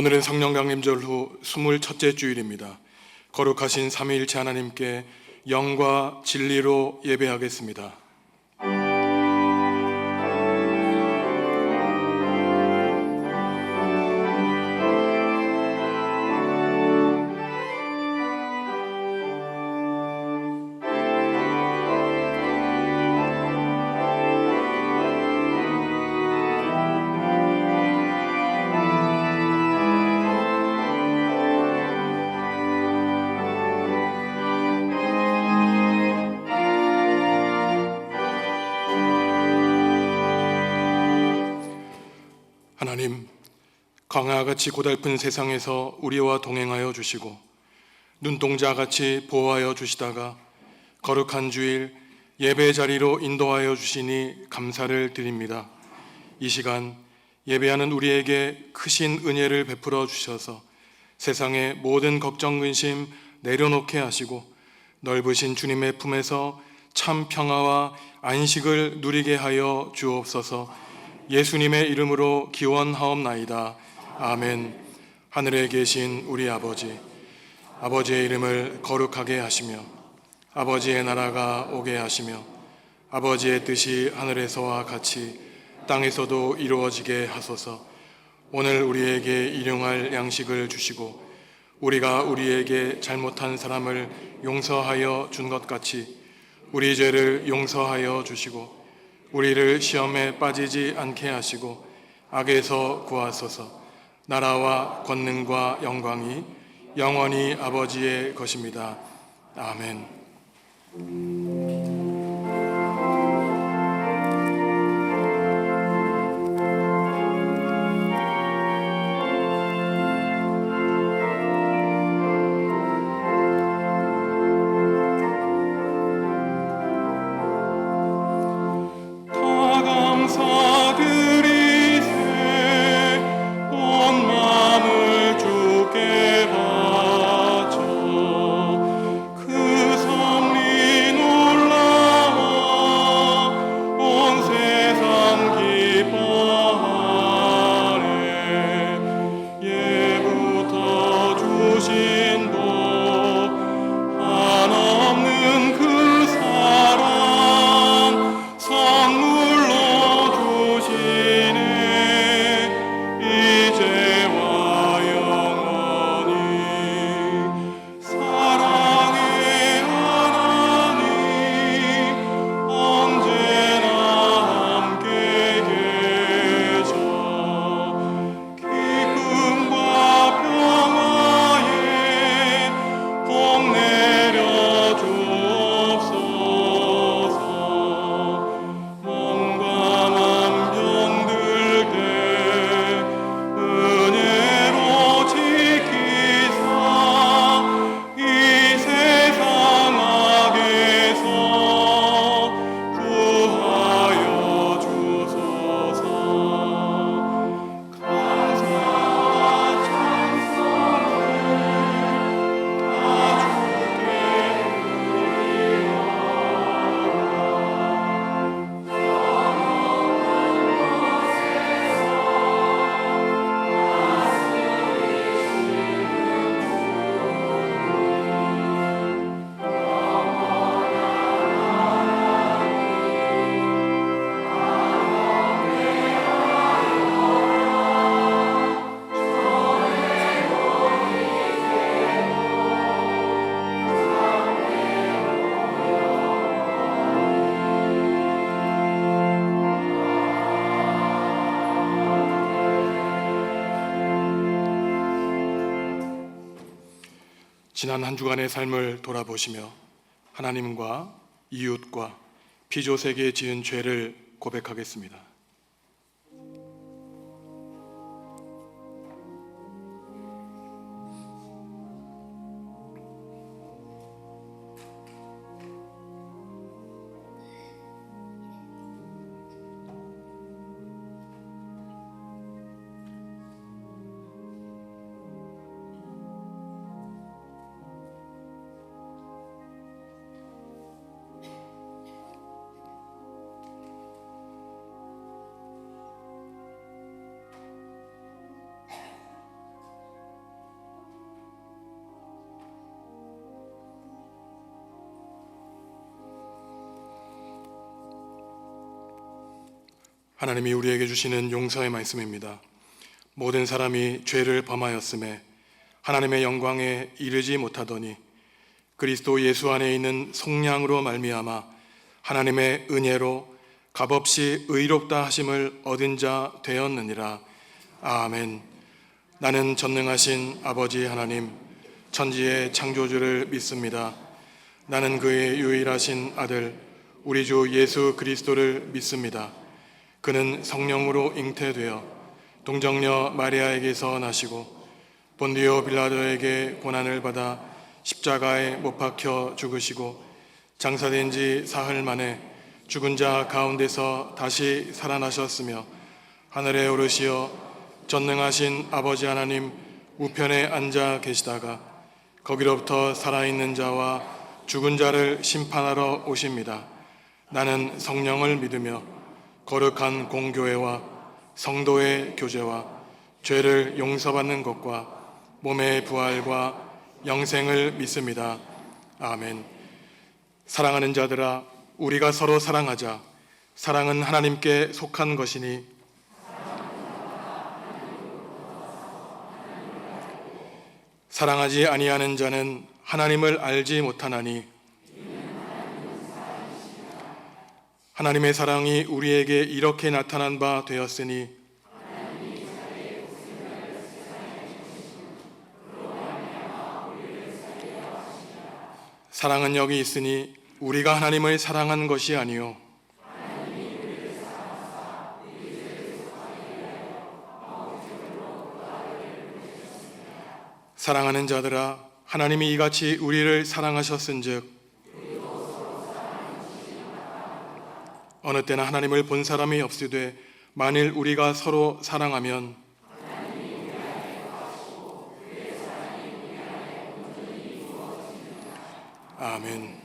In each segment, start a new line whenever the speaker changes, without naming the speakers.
오늘은 성령 강림절 후 21째 주일입니다. 거룩하신 삼위일체 하나님께 영과 진리로 예배하겠습니다. 하나님, 광야같이 고달픈 세상에서 우리와 동행하여 주시고 눈동자같이 보호하여 주시다가 거룩한 주일 예배 자리로 인도하여 주시니 감사를 드립니다. 이 시간 예배하는 우리에게 크신 은혜를 베풀어 주셔서 세상의 모든 걱정 근심 내려놓게 하시고 넓으신 주님의 품에서 참 평화와 안식을 누리게 하여 주옵소서. 예수님의 이름으로 기원하옵나이다. 아멘. 하늘에 계신 우리 아버지, 아버지의 이름을 거룩하게 하시며 아버지의 나라가 오게 하시며 아버지의 뜻이 하늘에서와 같이 땅에서도 이루어지게 하소서. 오늘 우리에게 일용할 양식을 주시고 우리가 우리에게 잘못한 사람을 용서하여 준 것 같이 우리 죄를 용서하여 주시고 우리를 시험에 빠지지 않게 하시고 악에서 구하소서. 나라와 권능과 영광이 영원히 아버지의 것입니다. 아멘. 지난 한 주간의 삶을 돌아보시며 하나님과 이웃과 피조세계에 지은 죄를 고백하겠습니다. 하나님이 우리에게 주시는 용서의 말씀입니다. 모든 사람이 죄를 범하였음에 하나님의 영광에 이르지 못하더니 그리스도 예수 안에 있는 속량으로 말미암아 하나님의 은혜로 값없이 의롭다 하심을 얻은 자 되었느니라. 아멘. 나는 전능하신 아버지 하나님, 천지의 창조주를 믿습니다. 나는 그의 유일하신 아들 우리 주 예수 그리스도를 믿습니다. 그는 성령으로 잉태되어 동정녀 마리아에게서 나시고 본디오 빌라도에게 고난을 받아 십자가에 못 박혀 죽으시고 장사된 지 사흘 만에 죽은 자 가운데서 다시 살아나셨으며 하늘에 오르시어 전능하신 아버지 하나님 우편에 앉아 계시다가 거기로부터 살아있는 자와 죽은 자를 심판하러 오십니다. 나는 성령을 믿으며 거룩한 공교회와 성도의 교제와 죄를 용서받는 것과 몸의 부활과 영생을 믿습니다. 아멘. 사랑하는 자들아, 우리가 서로 사랑하자. 사랑은 하나님께 속한 것이니 사랑하지 아니하는 자는 하나님을 알지 못하나니 하나님의 사랑이 우리에게 이렇게 나타난 바 되었으니 사랑은 여기 있으니 우리가 하나님을 사랑한 것이 아니요 사랑하는 자들아, 하나님이 이같이 우리를 사랑하셨은즉 어느 때나 하나님을 본 사람이 없으되 만일 우리가 서로 사랑하면 아멘.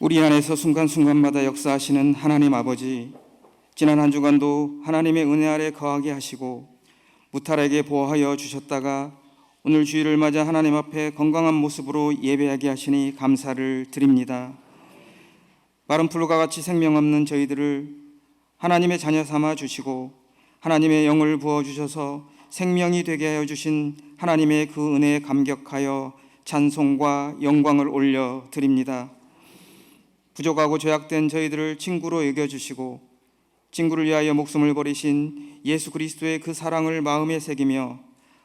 우리 안에서 순간순간마다 역사하시는 하나님 아버지, 지난 한 주간도 하나님의 은혜 아래 거하게 하시고 무탈하게 보호하여 주셨다가 오늘 주일을 맞아 하나님 앞에 건강한 모습으로 예배하게 하시니 감사를 드립니다. 마른 풀과 같이 생명 없는 저희들을 하나님의 자녀 삼아 주시고 하나님의 영을 부어 주셔서 생명이 되게 하여 주신 하나님의 그 은혜에 감격하여 찬송과 영광을 올려 드립니다. 부족하고 죄악된 저희들을 친구로 여겨 주시고 친구를 위하여 목숨을 버리신 예수 그리스도의 그 사랑을 마음에 새기며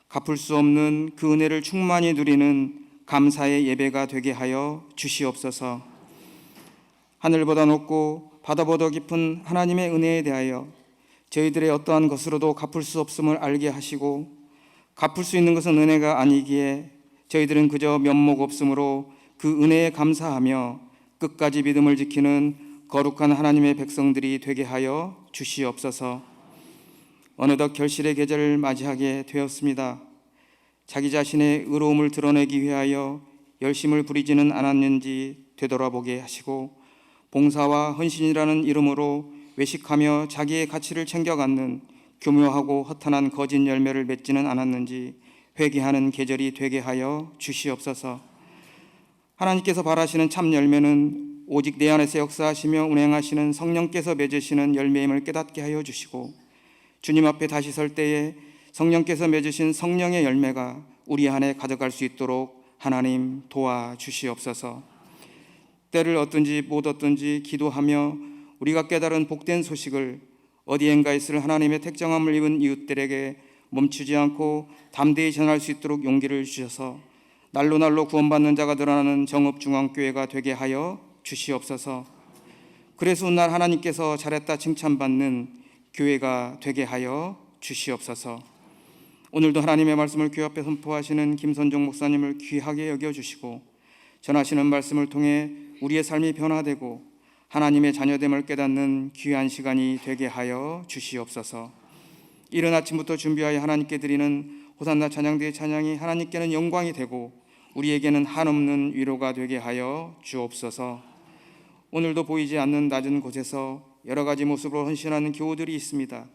갚을 수 없는 그 은혜를 충만히 누리는 감사의 예배가 되게 하여 주시옵소서. 하늘보다 높고 바다보다 깊은 하나님의 은혜에 대하여 저희들의 어떠한 것으로도 갚을 수 없음을 알게 하시고 갚을 수 있는 것은 은혜가 아니기에 저희들은 그저 면목 없음으로 그 은혜에 감사하며 끝까지 믿음을 지키는 거룩한 하나님의 백성들이 되게 하여 주시옵소서. 어느덧 결실의 계절을 맞이하게 되었습니다. 자기 자신의 의로움을 드러내기 위하여 열심을 부리지는 않았는지 되돌아보게 하시고 봉사와 헌신이라는 이름으로 외식하며 자기의 가치를 챙겨갖는 교묘하고 허탄한 거짓 열매를 맺지는 않았는지 회개하는 계절이 되게 하여 주시옵소서. 하나님께서 바라시는 참 열매는 오직 내 안에서 역사하시며 운행하시는 성령께서 맺으시는 열매임을 깨닫게 하여 주시고 주님 앞에 다시 설 때에 성령께서 맺으신 성령의 열매가 우리 안에 가져갈 수 있도록 하나님 도와주시옵소서. 때를 얻든지 못 얻든지 기도하며 우리가 깨달은 복된 소식을 어디엔가 있을 하나님의 택정함을 입은 이웃들에게 멈추지 않고 담대히 전할 수 있도록 용기를 주셔서 날로 날로 구원받는 자가 늘어나는 정읍중앙교회가 되게 하여 주시옵소서. 그래서 훗날 하나님께서 잘했다 칭찬받는 교회가 되게 하여 주시옵소서. 오늘도 하나님의 말씀을 교회 앞에 선포하시는 김선종 목사님을 귀하게 여겨주시고 전하시는 말씀을 통해 우리의 삶이 변화되고 하나님의 자녀됨을 깨닫는 귀한 시간이 되게 하여 주시옵소서. 이른 아침부터 준비하여 하나님께 드리는 호산나 찬양대의 찬양이 하나님께는 영광이 되고 우리에게는 한없는 위로가 되게 하여 주옵소서. 오늘도 보이지 않는 낮은 곳에서 여러 가지 모습으로 헌신하는 교우들이 있습니다.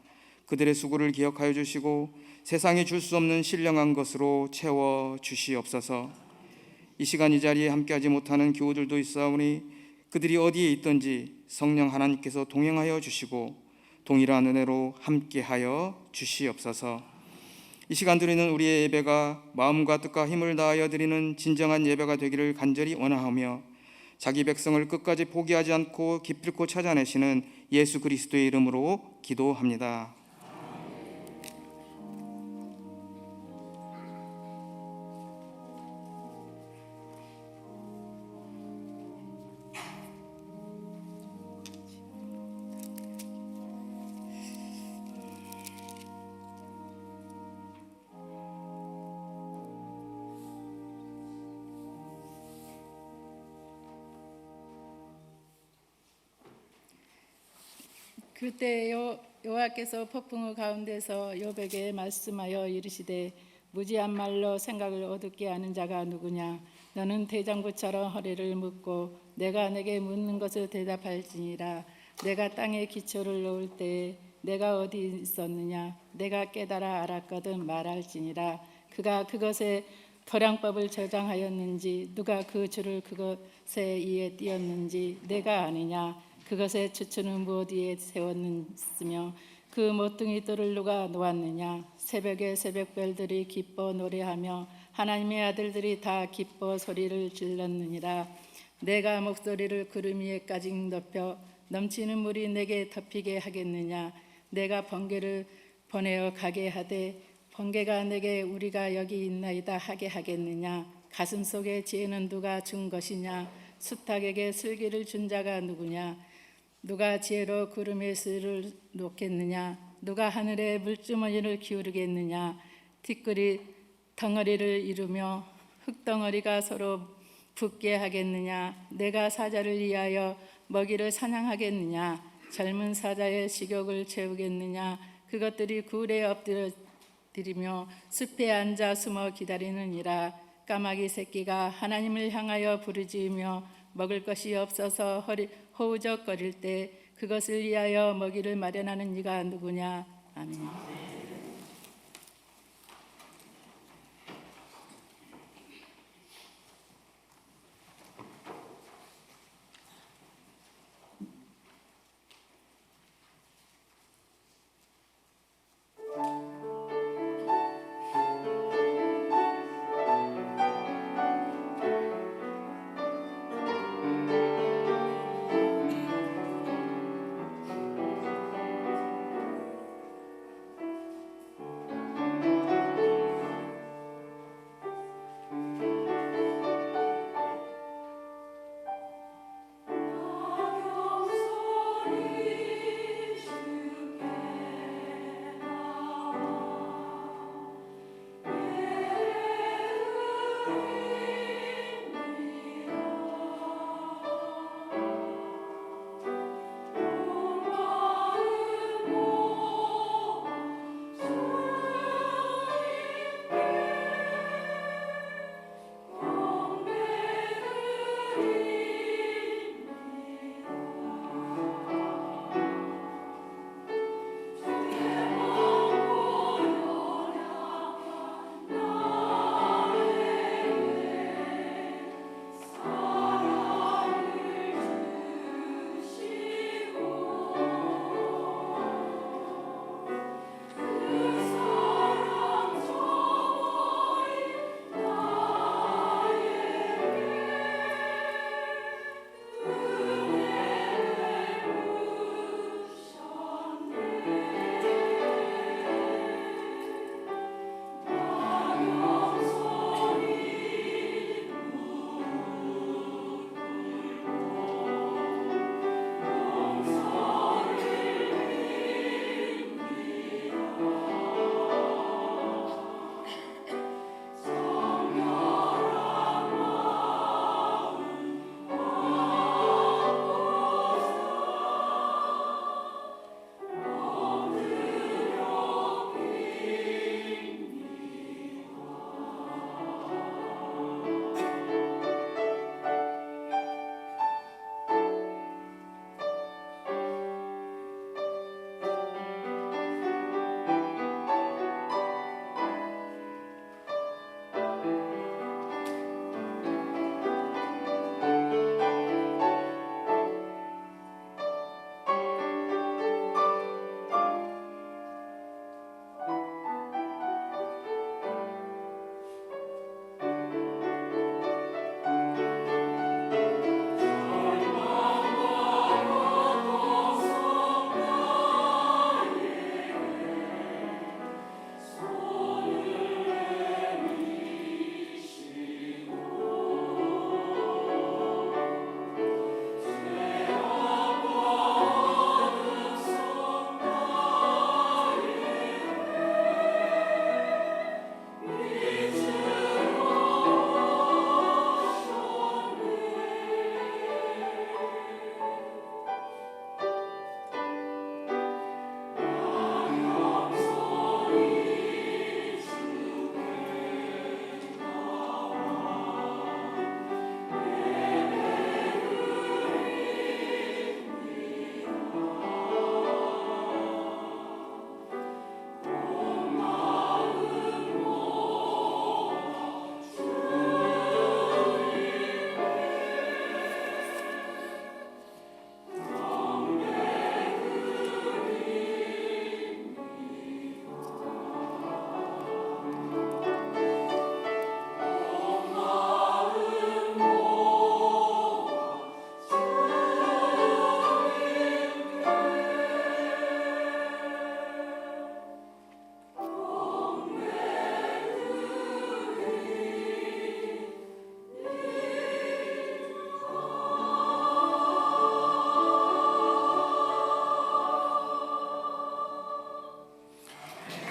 그들의 수고를 기억하여 주시고 세상이 줄 수 없는 신령한 것으로 채워 주시옵소서. 이 시간 이 자리에 함께하지 못하는 교우들도 있사오니 그들이 어디에 있든지 성령 하나님께서 동행하여 주시고 동일한 은혜로 함께하여 주시옵소서. 이 시간 드리는 우리의 예배가 마음과 뜻과 힘을 다하여 드리는 진정한 예배가 되기를 간절히 원하며 자기 백성을 끝까지 포기하지 않고 기필코 찾아내시는 예수 그리스도의 이름으로 기도합니다.
그때 여호와께서 폭풍우 가운데서 욥에게 말씀하여 이르시되 무지한 말로 생각을 어둡게 하는 자가 누구냐. 너는 대장부처럼 허리를 묶고 내가 내게 묻는 것을 대답할지니라. 내가 땅에 기초를 놓을 때에 내가 어디 있었느냐. 내가 깨달아 알았거든 말할지니라. 그가 그것에 토량법을 저장하였는지 누가 그 줄을 그것에 의해 띄었는지 내가 아느냐. 그것의 추추는 무엇 위에 세웠으며 그 모퉁이 돌을 누가 놓았느냐. 새벽에 새벽별들이 기뻐 노래하며 하나님의 아들들이 다 기뻐 소리를 질렀느니라. 내가 목소리를 구름 위에까지 높여 넘치는 물이 내게 덮이게 하겠느냐. 내가 번개를 보내어 가게 하되 번개가 내게 우리가 여기 있나이다 하게 하겠느냐. 가슴 속에 지혜는 누가 준 것이냐. 수탉에게 슬기를 준 자가 누구냐. 누가 지혜로 구름에 스를 놓겠느냐. 누가 하늘에 물주머니를 기울이겠느냐. 티끌이 덩어리를 이루며 흙덩어리가 서로 붙게 하겠느냐. 내가 사자를 위하여 먹이를 사냥하겠느냐. 젊은 사자의 식욕을 채우겠느냐. 그것들이 굴에 엎드리며 숲에 앉아 숨어 기다리느니라. 까마귀 새끼가 하나님을 향하여 부르짖으며 먹을 것이 없어서 허우적거릴 때 그것을 위하여 먹이를 마련하는 이가 누구냐. 아멘.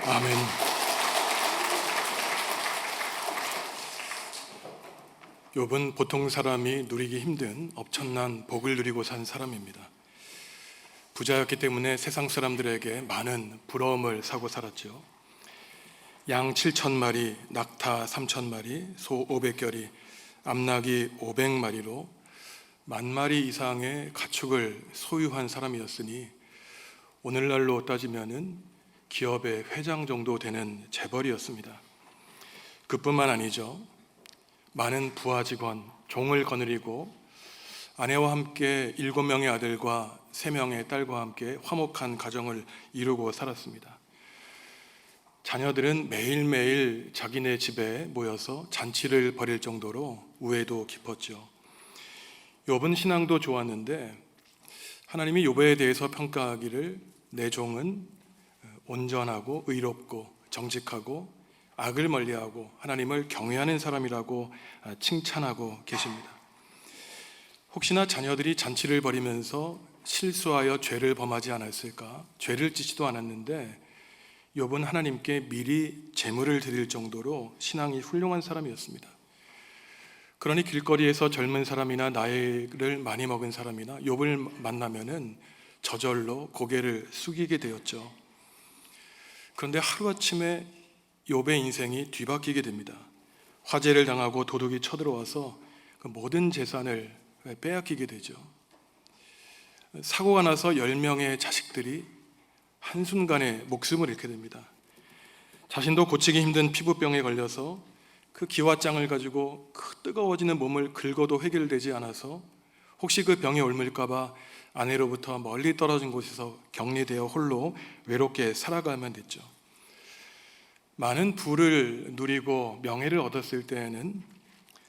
아멘. 욥은 보통 사람이 누리기 힘든 엄청난 복을 누리고 산 사람입니다. 부자였기 때문에 세상 사람들에게 많은 부러움을 사고 살았죠. 양 7,000마리, 낙타 3,000마리, 소 500결이, 암낙이 500마리로 10,000마리 이상의 가축을 소유한 사람이었으니 오늘날로 따지면은 기업의 회장 정도 되는 재벌이었습니다. 그뿐만 아니죠. 많은 부하 직원, 종을 거느리고 아내와 함께 7명의 아들과 3명의 딸과 함께 화목한 가정을 이루고 살았습니다. 자녀들은 매일매일 자기네 집에 모여서 잔치를 벌일 정도로 우애도 깊었죠. 욥은 신앙도 좋았는데 하나님이 욥에 대해서 평가하기를 내 종은 온전하고 의롭고 정직하고 악을 멀리하고 하나님을 경외하는 사람이라고 칭찬하고 계십니다. 혹시나 자녀들이 잔치를 벌이면서 실수하여 죄를 범하지 않았을까? 죄를 짓지도 않았는데 욥은 하나님께 미리 제물을 드릴 정도로 신앙이 훌륭한 사람이었습니다. 그러니 길거리에서 젊은 사람이나 나이를 많이 먹은 사람이나 욥을 만나면은 저절로 고개를 숙이게 되었죠. 그런데 하루아침에 욥의 인생이 뒤바뀌게 됩니다. 화재를 당하고 도둑이 쳐들어와서 그 모든 재산을 빼앗기게 되죠. 사고가 나서 10명의 자식들이 한순간에 목숨을 잃게 됩니다. 자신도 고치기 힘든 피부병에 걸려서 그 기와장을 가지고 그 뜨거워지는 몸을 긁어도 해결되지 않아서 혹시 그 병이 옮을까 봐 아내로부터 멀리 떨어진 곳에서 격리되어 홀로 외롭게 살아가면 됐죠. 많은 부를 누리고 명예를 얻었을 때에는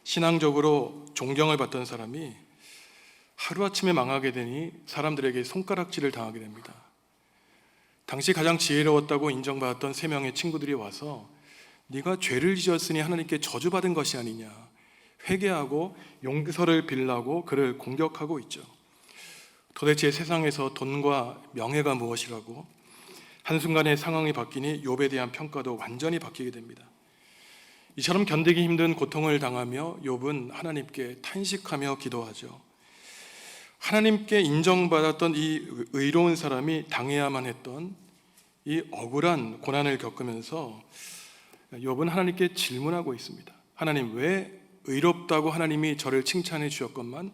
신앙적으로 존경을 받던 사람이 하루아침에 망하게 되니 사람들에게 손가락질을 당하게 됩니다. 당시 가장 지혜로웠다고 인정받았던 3명의 친구들이 와서 네가 죄를 지었으니 하나님께 저주받은 것이 아니냐, 회개하고 용서를 빌라고 그를 공격하고 있죠. 도대체 세상에서 돈과 명예가 무엇이라고? 한순간에 상황이 바뀌니 욥에 대한 평가도 완전히 바뀌게 됩니다. 이처럼 견디기 힘든 고통을 당하며 욥은 하나님께 탄식하며 기도하죠. 하나님께 인정받았던 이 의로운 사람이 당해야만 했던 이 억울한 고난을 겪으면서 욥은 하나님께 질문하고 있습니다. 하나님, 왜 의롭다고 하나님이 저를 칭찬해 주셨건만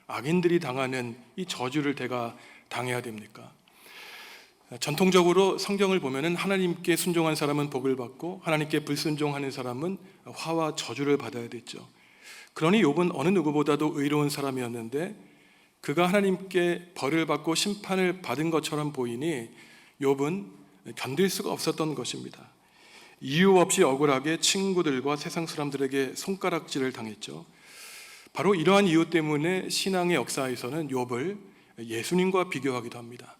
악인들이 당하는 이 저주를 제가 당해야 됩니까? 전통적으로 성경을 보면은 하나님께 순종한 사람은 복을 받고 하나님께 불순종하는 사람은 화와 저주를 받아야 됐죠. 그러니 욥은 어느 누구보다도 의로운 사람이었는데 그가 하나님께 벌을 받고 심판을 받은 것처럼 보이니 욥은 견딜 수가 없었던 것입니다. 이유 없이 억울하게 친구들과 세상 사람들에게 손가락질을 당했죠. 바로 이러한 이유 때문에 신앙의 역사에서는 욥을 예수님과 비교하기도 합니다.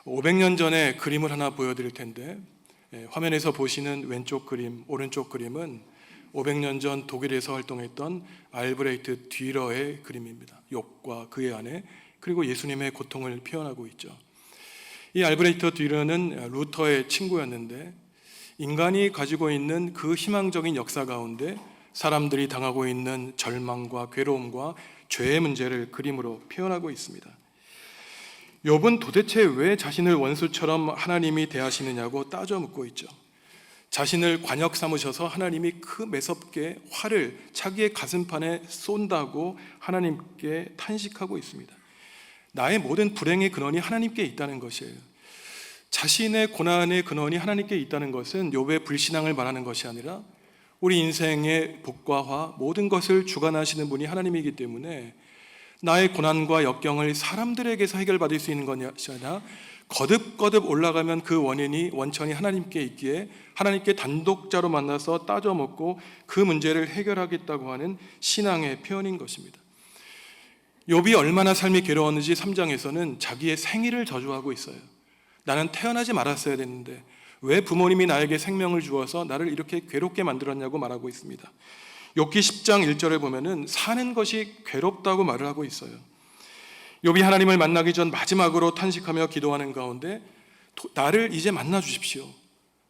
500년 전에 그림을 하나 보여드릴 텐데 화면에서 보시는 왼쪽 그림, 오른쪽 그림은 500년 전 독일에서 활동했던 알브레히트 듀러의 그림입니다. 욥과 그의 아내 그리고 예수님의 고통을 표현하고 있죠. 이 알브레히트 듀러는 루터의 친구였는데 인간이 가지고 있는 그 희망적인 역사 가운데 사람들이 당하고 있는 절망과 괴로움과 죄의 문제를 그림으로 표현하고 있습니다. 욥은 도대체 왜 자신을 원수처럼 하나님이 대하시느냐고 따져 묻고 있죠. 자신을 관역 삼으셔서 하나님이 그 매섭게 화를 자기의 가슴판에 쏜다고 하나님께 탄식하고 있습니다. 나의 모든 불행의 근원이 하나님께 있다는 것이에요. 자신의 고난의 근원이 하나님께 있다는 것은 욥의 불신앙을 말하는 것이 아니라 우리 인생의 복과 화 모든 것을 주관하시는 분이 하나님이기 때문에 나의 고난과 역경을 사람들에게서 해결받을 수 있는 것이 아니라 거듭거듭 올라가면 그 원천이 하나님께 있기에 하나님께 단독자로 만나서 따져 묻고 그 문제를 해결하겠다고 하는 신앙의 표현인 것입니다. 욥이 얼마나 삶이 괴로웠는지 3장에서는 자기의 생일을 저주하고 있어요. 나는 태어나지 말았어야 됐는데 왜 부모님이 나에게 생명을 주어서 나를 이렇게 괴롭게 만들었냐고 말하고 있습니다. 욥기 10장 1절을 보면은 사는 것이 괴롭다고 말을 하고 있어요. 욥이 하나님을 만나기 전 마지막으로 탄식하며 기도하는 가운데 나를 이제 만나 주십시오.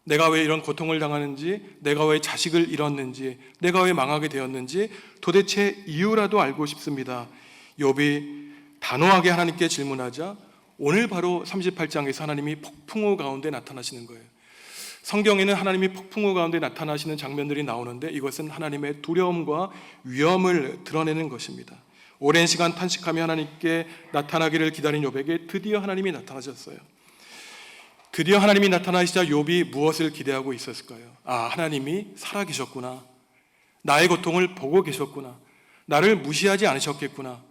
내가 왜 이런 고통을 당하는지, 내가 왜 자식을 잃었는지, 내가 왜 망하게 되었는지 도대체 이유라도 알고 싶습니다. 욥이 단호하게 하나님께 질문하자 오늘 바로 38장에서 하나님이 폭풍우 가운데 나타나시는 거예요. 성경에는 하나님이 폭풍우 가운데 나타나시는 장면들이 나오는데 이것은 하나님의 두려움과 위험을 드러내는 것입니다. 오랜 시간 탄식하며 하나님께 나타나기를 기다린 욥에게 드디어 하나님이 나타나셨어요. 드디어 하나님이 나타나시자 욥이 무엇을 기대하고 있었을까요? 하나님이 살아계셨구나. 나의 고통을 보고 계셨구나. 나를 무시하지 않으셨겠구나.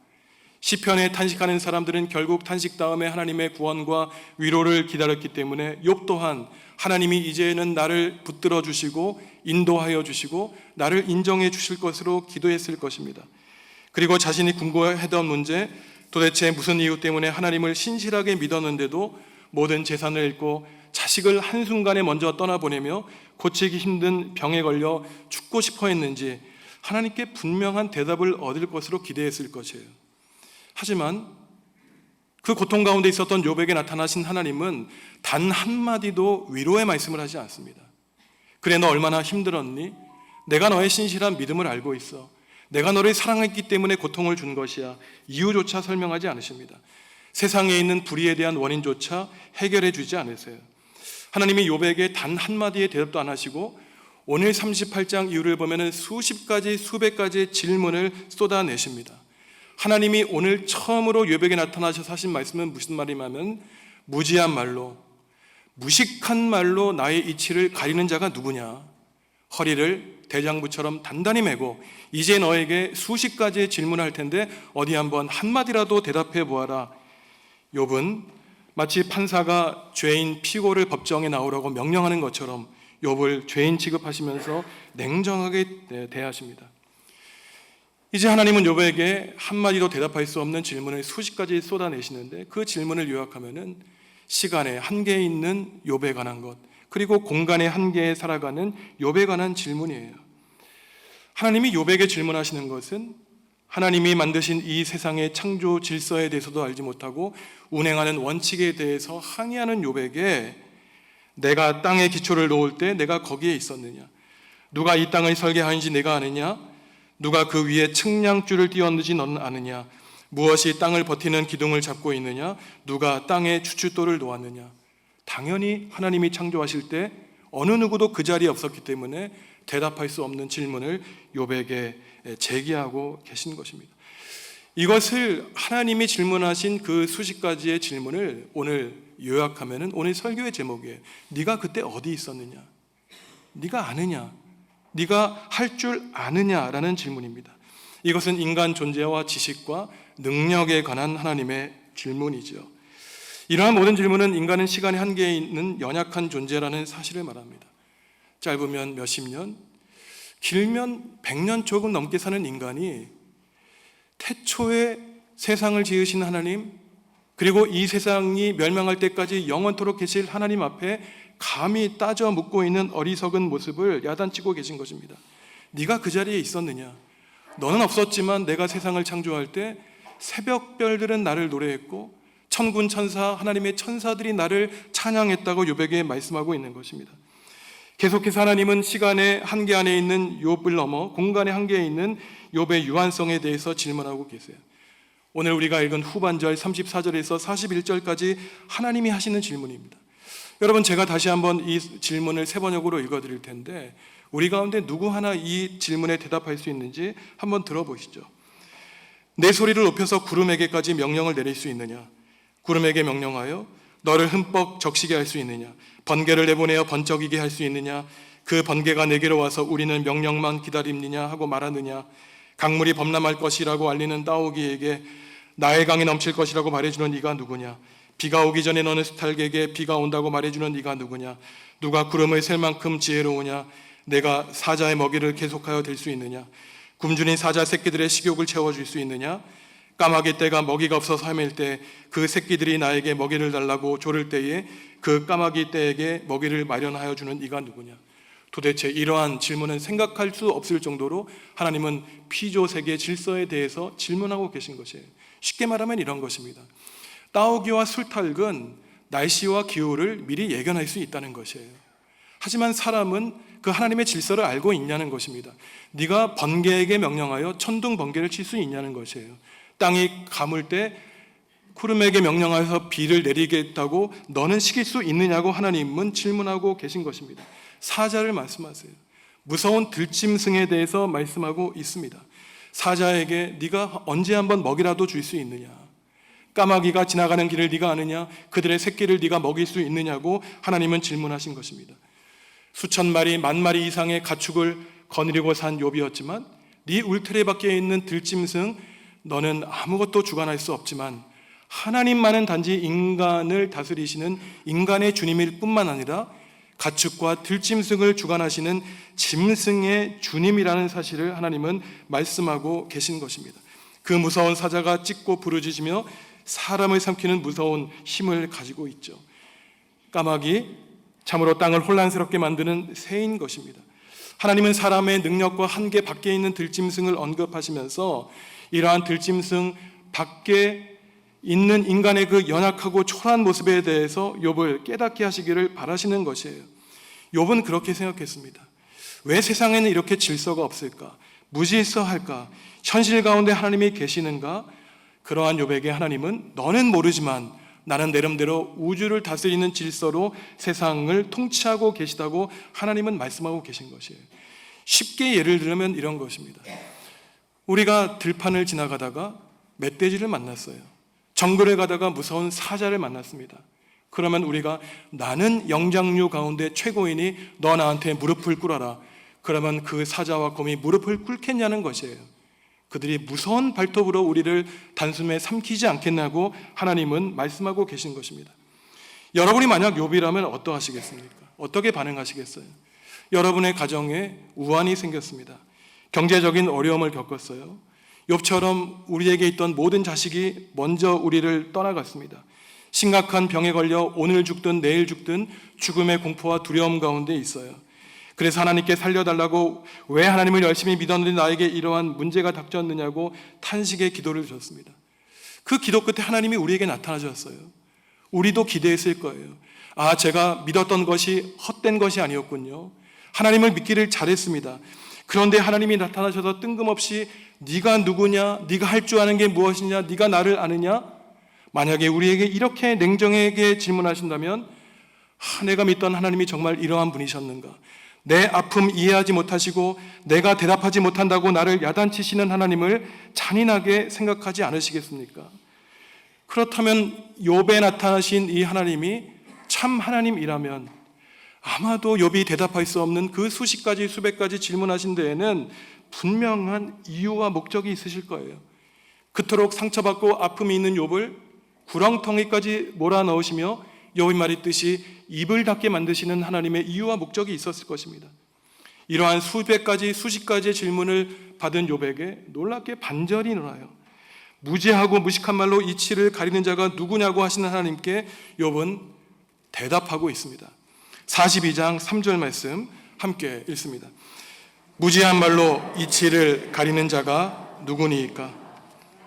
시편에 탄식하는 사람들은 결국 탄식 다음에 하나님의 구원과 위로를 기다렸기 때문에 욥 또한 하나님이 이제는 나를 붙들어 주시고 인도하여 주시고 나를 인정해 주실 것으로 기도했을 것입니다. 그리고 자신이 궁금해했던 문제, 도대체 무슨 이유 때문에 하나님을 신실하게 믿었는데도 모든 재산을 잃고 자식을 한순간에 먼저 떠나보내며 고치기 힘든 병에 걸려 죽고 싶어 했는지 하나님께 분명한 대답을 얻을 것으로 기대했을 것이에요. 하지만 그 고통 가운데 있었던 욥에게 나타나신 하나님은 단 한마디도 위로의 말씀을 하지 않습니다. 그래, 너 얼마나 힘들었니? 내가 너의 신실한 믿음을 알고 있어. 내가 너를 사랑했기 때문에 고통을 준 것이야. 이유조차 설명하지 않으십니다. 세상에 있는 불의에 대한 원인조차 해결해 주지 않으세요. 하나님이 욥에게 단 한마디의 대답도 안 하시고 오늘 38장 이후를 보면 수십 가지 수백 가지의 질문을 쏟아내십니다. 하나님이 오늘 처음으로 욥에게 나타나셔서 하신 말씀은 무슨 말이냐면 무지한 말로, 무식한 말로 나의 이치를 가리는 자가 누구냐. 허리를 대장부처럼 단단히 메고 이제 너에게 수십 가지의 질문을 할 텐데 어디 한번 한마디라도 대답해 보아라. 욥은 마치 판사가 죄인 피고를 법정에 나오라고 명령하는 것처럼 욥을 죄인 취급하시면서 냉정하게 대하십니다. 이제 하나님은 욥에게 한마디도 대답할 수 없는 질문을 수십 가지 쏟아내시는데 그 질문을 요약하면은 시간의 한계에 있는 욥에 관한 것, 그리고 공간의 한계에 살아가는 욥에 관한 질문이에요. 하나님이 욥에게 질문하시는 것은 하나님이 만드신 이 세상의 창조 질서에 대해서도 알지 못하고 운행하는 원칙에 대해서 항의하는 욥에게 내가 땅에 기초를 놓을 때 내가 거기에 있었느냐? 누가 이 땅을 설계하는지 내가 아느냐? 누가 그 위에 측량줄을 띄웠는지 너는 아느냐? 무엇이 땅을 버티는 기둥을 잡고 있느냐? 누가 땅에 추춧돌을 놓았느냐? 당연히 하나님이 창조하실 때 어느 누구도 그 자리에 없었기 때문에 대답할 수 없는 질문을 욥에게 제기하고 계신 것입니다. 이것을 하나님이 질문하신 그 수십 가지의 질문을 오늘 요약하면은 오늘 설교의 제목이에요. 네가 그때 어디 있었느냐? 네가 아느냐? 네가 할 줄 아느냐라는 질문입니다. 이것은 인간 존재와 지식과 능력에 관한 하나님의 질문이죠. 이러한 모든 질문은 인간은 시간의 한계에 있는 연약한 존재라는 사실을 말합니다. 짧으면 몇십 년, 길면 100년 조금 넘게 사는 인간이 태초에 세상을 지으신 하나님, 그리고 이 세상이 멸망할 때까지 영원토록 계실 하나님 앞에 감히 따져 묻고 있는 어리석은 모습을 야단치고 계신 것입니다. 네가 그 자리에 있었느냐? 너는 없었지만 내가 세상을 창조할 때 새벽별들은 나를 노래했고 천군 천사 하나님의 천사들이 나를 찬양했다고 욥에게 말씀하고 있는 것입니다. 계속해서 하나님은 시간의 한계 안에 있는 욥을 넘어 공간의 한계에 있는 욥의 유한성에 대해서 질문하고 계세요. 오늘 우리가 읽은 후반절 34절에서 41절까지 하나님이 하시는 질문입니다. 여러분, 제가 다시 한번 이 질문을 세 번역으로 읽어드릴 텐데 우리 가운데 누구 하나 이 질문에 대답할 수 있는지 한번 들어보시죠. 내 소리를 높여서 구름에게까지 명령을 내릴 수 있느냐? 구름에게 명령하여 너를 흠뻑 적시게 할 수 있느냐? 번개를 내보내어 번쩍이게 할 수 있느냐? 그 번개가 내게로 와서 우리는 명령만 기다립느냐 하고 말하느냐? 강물이 범람할 것이라고 알리는 따오기에게 나의 강이 넘칠 것이라고 말해주는 이가 누구냐? 비가 오기 전에 너는 수탈개에게 비가 온다고 말해주는 이가 누구냐? 누가 구름을 셀 만큼 지혜로우냐? 내가 사자의 먹이를 계속하여 될 수 있느냐? 굶주린 사자 새끼들의 식욕을 채워줄 수 있느냐? 까마귀 떼가 먹이가 없어서 헤맬 때 그 새끼들이 나에게 먹이를 달라고 조를 때에 그 까마귀 떼에게 먹이를 마련하여 주는 이가 누구냐? 도대체 이러한 질문은 생각할 수 없을 정도로 하나님은 피조세계 질서에 대해서 질문하고 계신 것이에요. 쉽게 말하면 이런 것입니다. 따오기와 술탈은 날씨와 기후를 미리 예견할 수 있다는 것이에요. 하지만 사람은 그 하나님의 질서를 알고 있냐는 것입니다. 네가 번개에게 명령하여 천둥 번개를 칠 수 있냐는 것이에요. 땅이 가물 때 구름에게 명령하여서 비를 내리겠다고 너는 시킬 수 있느냐고 하나님은 질문하고 계신 것입니다. 사자를 말씀하세요. 무서운 들짐승에 대해서 말씀하고 있습니다. 사자에게 네가 언제 한번 먹이라도 줄 수 있느냐? 까마귀가 지나가는 길을 네가 아느냐? 그들의 새끼를 네가 먹일 수 있느냐고 하나님은 질문하신 것입니다. 수천 마리, 만 마리 이상의 가축을 거느리고 산 욥이었지만 네 울타리 밖에 있는 들짐승 너는 아무것도 주관할 수 없지만 하나님만은 단지 인간을 다스리시는 인간의 주님일 뿐만 아니라 가축과 들짐승을 주관하시는 짐승의 주님이라는 사실을 하나님은 말씀하고 계신 것입니다. 그 무서운 사자가 찢고 부르짖으며 사람을 삼키는 무서운 힘을 가지고 있죠. 까마귀, 참으로 땅을 혼란스럽게 만드는 새인 것입니다. 하나님은 사람의 능력과 한계 밖에 있는 들짐승을 언급하시면서 이러한 들짐승 밖에 있는 인간의 그 연약하고 초라한 모습에 대해서 욥을 깨닫게 하시기를 바라시는 것이에요. 욥은 그렇게 생각했습니다. 왜 세상에는 이렇게 질서가 없을까? 무질서할까? 현실 가운데 하나님이 계시는가? 그러한 욥에게 하나님은 너는 모르지만 나는 나름대로 우주를 다스리는 질서로 세상을 통치하고 계시다고 하나님은 말씀하고 계신 것이에요. 쉽게 예를 들면 이런 것입니다. 우리가 들판을 지나가다가 멧돼지를 만났어요. 정글에 가다가 무서운 사자를 만났습니다. 그러면 우리가 나는 영장류 가운데 최고이니 너 나한테 무릎을 꿇어라. 그러면 그 사자와 곰이 무릎을 꿇겠냐는 것이에요. 그들이 무서운 발톱으로 우리를 단숨에 삼키지 않겠냐고 하나님은 말씀하고 계신 것입니다. 여러분이 만약 욥이라면 어떠하시겠습니까? 어떻게 반응하시겠어요? 여러분의 가정에 우환이 생겼습니다. 경제적인 어려움을 겪었어요. 욥처럼 우리에게 있던 모든 자식이 먼저 우리를 떠나갔습니다. 심각한 병에 걸려 오늘 죽든 내일 죽든 죽음의 공포와 두려움 가운데 있어요. 그래서 하나님께 살려달라고 왜 하나님을 열심히 믿었는데 나에게 이러한 문제가 닥쳤느냐고 탄식의 기도를 드렸습니다. 그 기도 끝에 하나님이 우리에게 나타나셨어요. 우리도 기대했을 거예요. 아, 제가 믿었던 것이 헛된 것이 아니었군요. 하나님을 믿기를 잘했습니다. 그런데 하나님이 나타나셔서 뜬금없이 네가 누구냐? 네가 할 줄 아는 게 무엇이냐? 네가 나를 아느냐? 만약에 우리에게 이렇게 냉정하게 질문하신다면 내가 믿던 하나님이 정말 이러한 분이셨는가? 내 아픔 이해하지 못하시고 내가 대답하지 못한다고 나를 야단치시는 하나님을 잔인하게 생각하지 않으시겠습니까? 그렇다면 욥에 나타나신 이 하나님이 참 하나님이라면 아마도 욥이 대답할 수 없는 그 수십 가지 수백 가지 질문하신 데에는 분명한 이유와 목적이 있으실 거예요. 그토록 상처받고 아픔이 있는 욥을 구렁텅이까지 몰아넣으시며 욥이 말했듯이 입을 닫게 만드시는 하나님의 이유와 목적이 있었을 것입니다. 이러한 수백 가지 수십 가지의 질문을 받은 욥에게 놀랍게 반절이 일어나요. 무지하고 무식한 말로 이치를 가리는 자가 누구냐고 하시는 하나님께 욥은 대답하고 있습니다. 42장 3절 말씀 함께 읽습니다. 무지한 말로 이치를 가리는 자가 누구니까?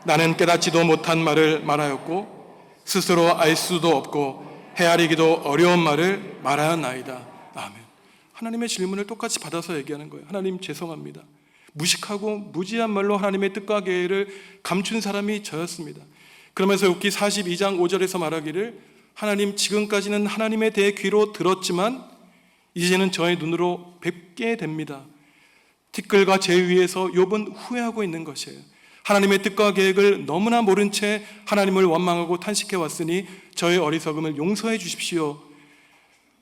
나는 깨닫지도 못한 말을 말하였고 스스로 알 수도 없고 헤아리기도 어려운 말을 말하였나이다. 아멘. 하나님의 질문을 똑같이 받아서 얘기하는 거예요. 하나님 죄송합니다. 무식하고 무지한 말로 하나님의 뜻과 계획을 감춘 사람이 저였습니다. 그러면서 욥기 42장 5절에서 말하기를 하나님 지금까지는 하나님에 대해 귀로 들었지만 이제는 저의 눈으로 뵙게 됩니다. 티끌과 재 위에서 욥은 후회하고 있는 것이에요. 하나님의 뜻과 계획을 너무나 모른 채 하나님을 원망하고 탄식해 왔으니 저의 어리석음을 용서해 주십시오.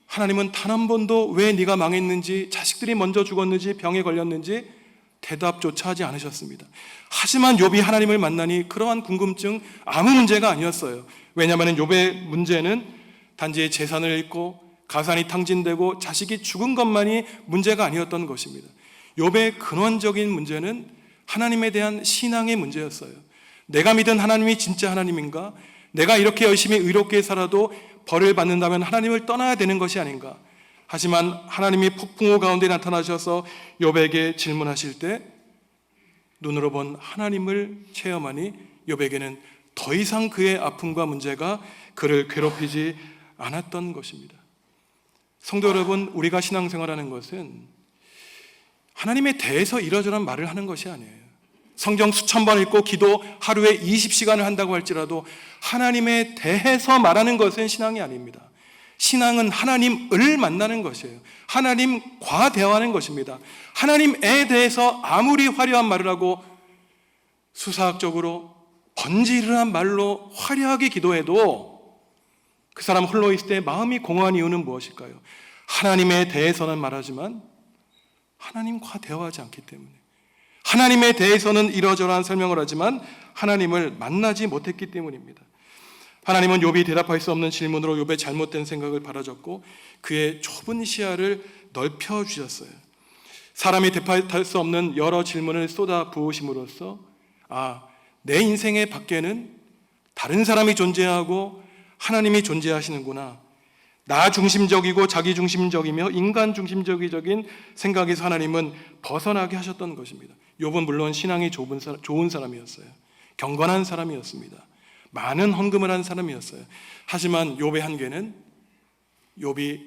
하나님은 단 한 번도 왜 네가 망했는지, 자식들이 먼저 죽었는지, 병에 걸렸는지 대답조차 하지 않으셨습니다. 하지만 욥이 하나님을 만나니 그러한 궁금증 아무 문제가 아니었어요. 왜냐하면 욥의 문제는 단지 재산을 잃고 가산이 탕진되고 자식이 죽은 것만이 문제가 아니었던 것입니다. 욥의 근원적인 문제는 하나님에 대한 신앙의 문제였어요. 내가 믿은 하나님이 진짜 하나님인가? 내가 이렇게 열심히 의롭게 살아도 벌을 받는다면 하나님을 떠나야 되는 것이 아닌가? 하지만 하나님이 폭풍우 가운데 나타나셔서 욥에게 질문하실 때 눈으로 본 하나님을 체험하니 욥에게는 더 이상 그의 아픔과 문제가 그를 괴롭히지 않았던 것입니다. 성도 여러분, 우리가 신앙생활하는 것은 하나님에 대해서 이러저런 말을 하는 것이 아니에요. 성경 수천 번 읽고 기도 하루에 20시간을 한다고 할지라도 하나님에 대해서 말하는 것은 신앙이 아닙니다. 신앙은 하나님을 만나는 것이에요. 하나님과 대화하는 것입니다. 하나님에 대해서 아무리 화려한 말을 하고 수사학적으로 번지르르한 말로 화려하게 기도해도 그 사람 홀로 있을 때 마음이 공허한 이유는 무엇일까요? 하나님에 대해서는 말하지만 하나님과 대화하지 않기 때문에, 하나님에 대해서는 이러저러한 설명을 하지만 하나님을 만나지 못했기 때문입니다. 하나님은 욥이 대답할 수 없는 질문으로 욥의 잘못된 생각을 바라졌고 그의 좁은 시야를 넓혀 주셨어요. 사람이 대답할 수 없는 여러 질문을 쏟아 부으심으로써 내 인생의 밖에는 다른 사람이 존재하고 하나님이 존재하시는구나, 나 중심적이고 자기 중심적이며 인간 중심적인 생각에서 하나님은 벗어나게 하셨던 것입니다. 욥은 물론 신앙이 좋은 사람이었어요. 경건한 사람이었습니다. 많은 헌금을 한 사람이었어요. 하지만 욥의 한계는 욥이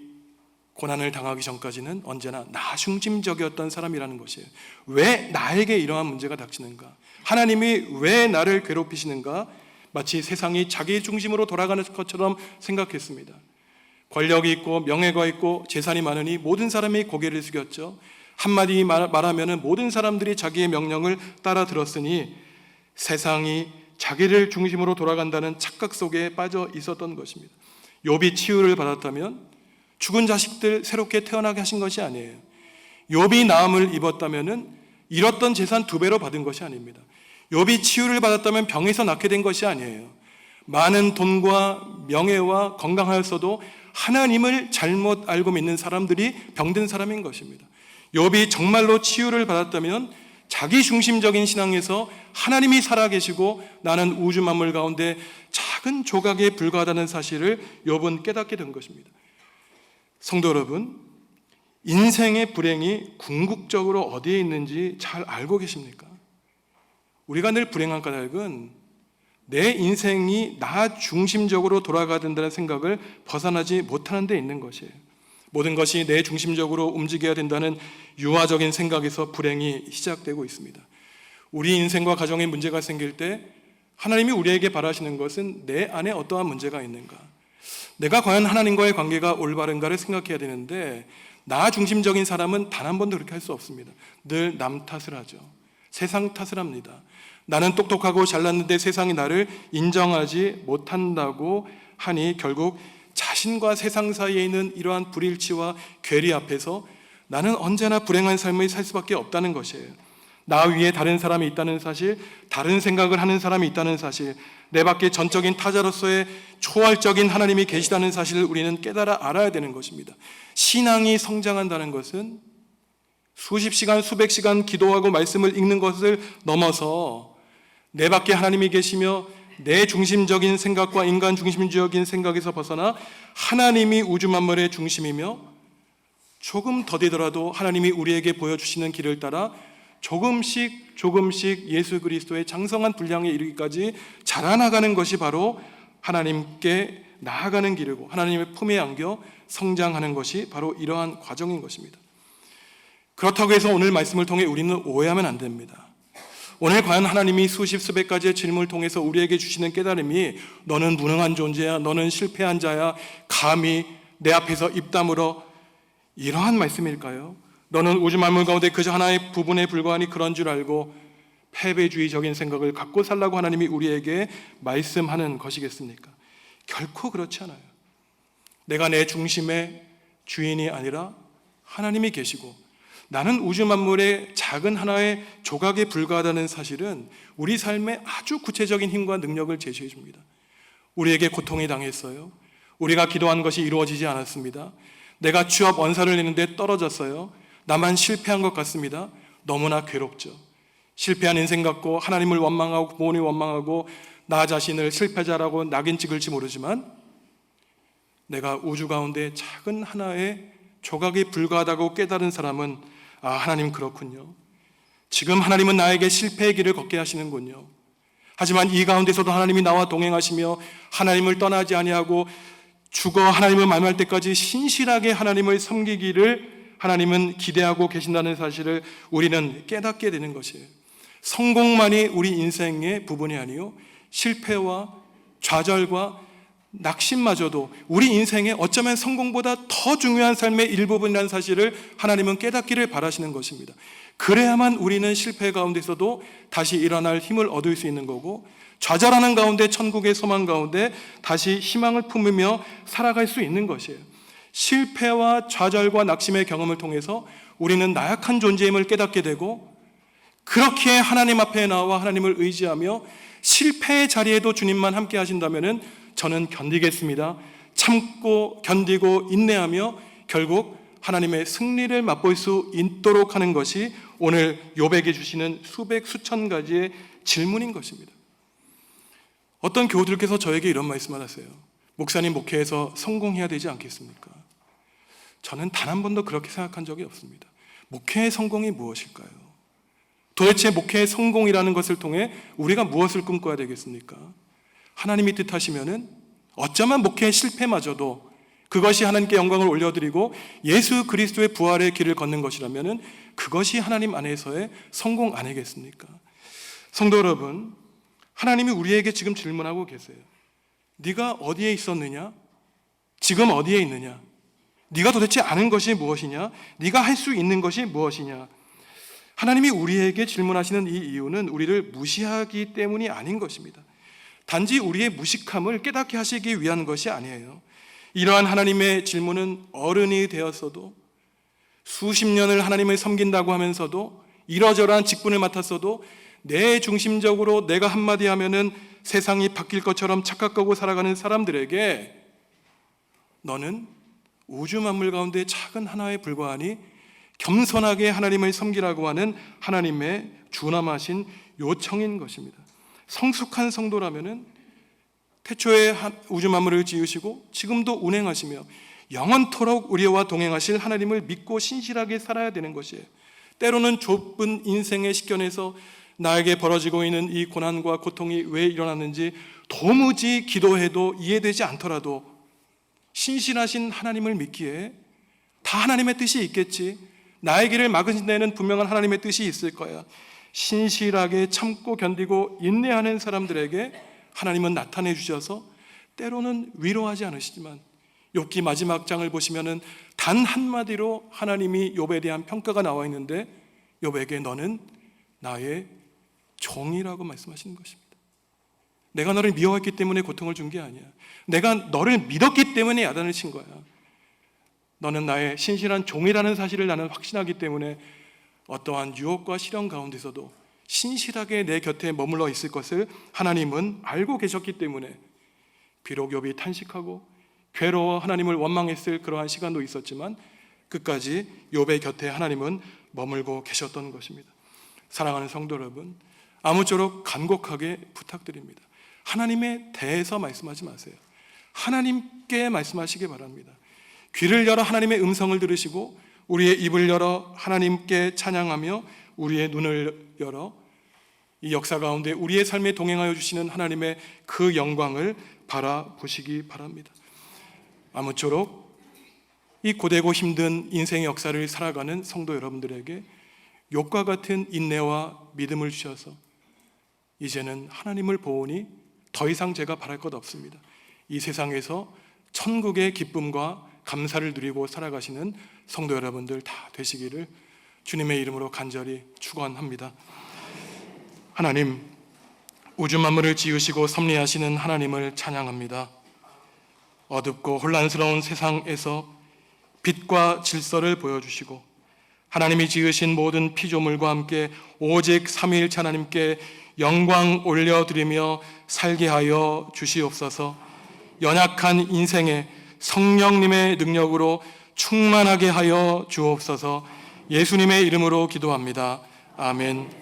고난을 당하기 전까지는 언제나 나 중심적이었던 사람이라는 것이에요. 왜 나에게 이러한 문제가 닥치는가? 하나님이 왜 나를 괴롭히시는가? 마치 세상이 자기 중심으로 돌아가는 것처럼 생각했습니다. 권력이 있고 명예가 있고 재산이 많으니 모든 사람이 고개를 숙였죠. 한마디 말하면 모든 사람들이 자기의 명령을 따라 들었으니 세상이 자기를 중심으로 돌아간다는 착각 속에 빠져 있었던 것입니다. 욥이 치유를 받았다면 죽은 자식들 새롭게 태어나게 하신 것이 아니에요. 욥이 나음을 입었다면 잃었던 재산 2배로 받은 것이 아닙니다. 욥이 치유를 받았다면 병에서 낫게 된 것이 아니에요. 많은 돈과 명예와 건강하였어도 하나님을 잘못 알고 믿는 사람들이 병든 사람인 것입니다. 욥이 정말로 치유를 받았다면 자기 중심적인 신앙에서 하나님이 살아계시고 나는 우주 만물 가운데 작은 조각에 불과하다는 사실을 욥은 깨닫게 된 것입니다. 성도 여러분, 인생의 불행이 궁극적으로 어디에 있는지 잘 알고 계십니까? 우리가 늘 불행한 까닭은 내 인생이 나 중심적으로 돌아가야 된다는 생각을 벗어나지 못하는 데 있는 것이에요. 모든 것이 내 중심적으로 움직여야 된다는 유아적인 생각에서 불행이 시작되고 있습니다. 우리 인생과 가정에 문제가 생길 때 하나님이 우리에게 바라시는 것은 내 안에 어떠한 문제가 있는가, 내가 과연 하나님과의 관계가 올바른가를 생각해야 되는데 나 중심적인 사람은 단 한 번도 그렇게 할 수 없습니다. 늘 남 탓을 하죠. 세상 탓을 합니다. 나는 똑똑하고 잘났는데 세상이 나를 인정하지 못한다고 하니 결국 자신과 세상 사이에 있는 이러한 불일치와 괴리 앞에서 나는 언제나 불행한 삶을 살 수밖에 없다는 것이에요. 나 위에 다른 사람이 있다는 사실, 다른 생각을 하는 사람이 있다는 사실, 내 밖에 전적인 타자로서의 초월적인 하나님이 계시다는 사실을 우리는 깨달아 알아야 되는 것입니다. 신앙이 성장한다는 것은 수십 시간, 수백 시간 기도하고 말씀을 읽는 것을 넘어서 내 밖에 하나님이 계시며 내 중심적인 생각과 인간 중심적인 생각에서 벗어나 하나님이 우주 만물의 중심이며 조금 더디더라도 하나님이 우리에게 보여주시는 길을 따라 조금씩 예수 그리스도의 장성한 분량에 이르기까지 자라나가는 것이 바로 하나님께 나아가는 길이고 하나님의 품에 안겨 성장하는 것이 바로 이러한 과정인 것입니다. 그렇다고 해서 오늘 말씀을 통해 우리는 오해하면 안 됩니다. 오늘 과연 하나님이 수십 수백 가지의 질문을 통해서 우리에게 주시는 깨달음이 너는 무능한 존재야, 너는 실패한 자야, 감히 내 앞에서 입 다물어, 이러한 말씀일까요? 너는 우주 만물 가운데 그저 하나의 부분에 불과하니 그런 줄 알고 패배주의적인 생각을 갖고 살라고 하나님이 우리에게 말씀하는 것이겠습니까? 결코 그렇지 않아요. 내가 내 중심의 주인이 아니라 하나님이 계시고 나는 우주 만물의 작은 하나의 조각에 불과하다는 사실은 우리 삶에 아주 구체적인 힘과 능력을 제시해 줍니다. 우리에게 고통이 당했어요. 우리가 기도한 것이 이루어지지 않았습니다. 내가 취업 원서를 내는데 떨어졌어요. 나만 실패한 것 같습니다. 너무나 괴롭죠. 실패한 인생 같고 하나님을 원망하고 부모님을 원망하고 나 자신을 실패자라고 낙인 찍을지 모르지만 내가 우주 가운데 작은 하나의 조각에 불과하다고 깨달은 사람은 하나님 그렇군요. 지금 하나님은 나에게 실패의 길을 걷게 하시는군요. 하지만 이 가운데서도 하나님이 나와 동행하시며 하나님을 떠나지 아니하고 죽어 하나님을 만날 때까지 신실하게 하나님을 섬기기를 하나님은 기대하고 계신다는 사실을 우리는 깨닫게 되는 것이에요. 성공만이 우리 인생의 부분이 아니요, 실패와 좌절과 낙심마저도 우리 인생에 어쩌면 성공보다 더 중요한 삶의 일부분이라는 사실을 하나님은 깨닫기를 바라시는 것입니다. 그래야만 우리는 실패 가운데서도 다시 일어날 힘을 얻을 수 있는 거고, 좌절하는 가운데 천국의 소망 가운데 다시 희망을 품으며 살아갈 수 있는 것이에요. 실패와 좌절과 낙심의 경험을 통해서 우리는 나약한 존재임을 깨닫게 되고, 그렇게 하나님 앞에 나와 하나님을 의지하며 실패의 자리에도 주님만 함께 하신다면 저는 견디겠습니다, 참고 견디고 인내하며 결국 하나님의 승리를 맛볼 수 있도록 하는 것이 오늘 욥에게 주시는 수백 수천 가지의 질문인 것입니다. 어떤 교우들께서 저에게 이런 말씀을 하세요. 목사님, 목회에서 성공해야 되지 않겠습니까? 저는 단 한 번도 그렇게 생각한 적이 없습니다. 목회의 성공이 무엇일까요? 도대체 목회의 성공이라는 것을 통해 우리가 무엇을 꿈꿔야 되겠습니까? 하나님이 뜻하시면은 어쩌면 목회의 실패마저도 그것이 하나님께 영광을 올려드리고 예수 그리스도의 부활의 길을 걷는 것이라면은 그것이 하나님 안에서의 성공 아니겠습니까? 성도 여러분, 하나님이 우리에게 지금 질문하고 계세요. 네가 어디에 있었느냐? 지금 어디에 있느냐? 네가 도대체 아는 것이 무엇이냐? 네가 할 수 있는 것이 무엇이냐? 하나님이 우리에게 질문하시는 이 이유는 우리를 무시하기 때문이 아닌 것입니다. 단지 우리의 무식함을 깨닫게 하시기 위한 것이 아니에요. 이러한 하나님의 질문은 어른이 되었어도, 수십 년을 하나님을 섬긴다고 하면서도, 이러저러한 직분을 맡았어도 내 중심적으로 내가 한마디 하면은 세상이 바뀔 것처럼 착각하고 살아가는 사람들에게 너는 우주 만물 가운데 작은 하나에 불과하니 겸손하게 하나님을 섬기라고 하는 하나님의 준엄하신 요청인 것입니다. 성숙한 성도라면은 태초에 우주 만물을 지으시고 지금도 운행하시며 영원토록 우리와 동행하실 하나님을 믿고 신실하게 살아야 되는 것이에요. 때로는 좁은 인생의 식견에서 나에게 벌어지고 있는 이 고난과 고통이 왜 일어났는지 도무지 기도해도 이해되지 않더라도 신실하신 하나님을 믿기에 다 하나님의 뜻이 있겠지, 나의 길을 막으신 데에는 분명한 하나님의 뜻이 있을 거야, 신실하게 참고 견디고 인내하는 사람들에게 하나님은 나타내 주셔서 때로는 위로하지 않으시지만 욥기 마지막 장을 보시면은 단 한마디로 하나님이 욥에 대한 평가가 나와 있는데, 욥에게 너는 나의 종이라고 말씀하시는 것입니다. 내가 너를 미워했기 때문에 고통을 준 게 아니야. 내가 너를 믿었기 때문에 야단을 친 거야. 너는 나의 신실한 종이라는 사실을 나는 확신하기 때문에 어떠한 유혹과 시련 가운데서도 신실하게 내 곁에 머물러 있을 것을 하나님은 알고 계셨기 때문에 비록 욥이 탄식하고 괴로워 하나님을 원망했을 그러한 시간도 있었지만 끝까지 욥의 곁에 하나님은 머물고 계셨던 것입니다. 사랑하는 성도 여러분, 아무쪼록 간곡하게 부탁드립니다. 하나님에 대해서 말씀하지 마세요. 하나님께 말씀하시기 바랍니다. 귀를 열어 하나님의 음성을 들으시고 우리의 입을 열어 하나님께 찬양하며 우리의 눈을 열어 이 역사 가운데 우리의 삶에 동행하여 주시는 하나님의 그 영광을 바라보시기 바랍니다. 아무쪼록 이 고되고 힘든 인생의 역사를 살아가는 성도 여러분들에게 욥과 같은 인내와 믿음을 주셔서 이제는 하나님을 보오니 더 이상 제가 바랄 것 없습니다, 이 세상에서 천국의 기쁨과 감사를 누리고 살아가시는 성도 여러분들 다 되시기를 주님의 이름으로 간절히 축원합니다. 하나님, 우주 만물을 지으시고 섭리하시는 하나님을 찬양합니다. 어둡고 혼란스러운 세상에서 빛과 질서를 보여주시고 하나님이 지으신 모든 피조물과 함께 오직 삼위일체 하나님께 영광 올려드리며 살게 하여 주시옵소서. 연약한 인생에 성령님의 능력으로 충만하게 하여 주옵소서. 예수님의 이름으로 기도합니다. 아멘.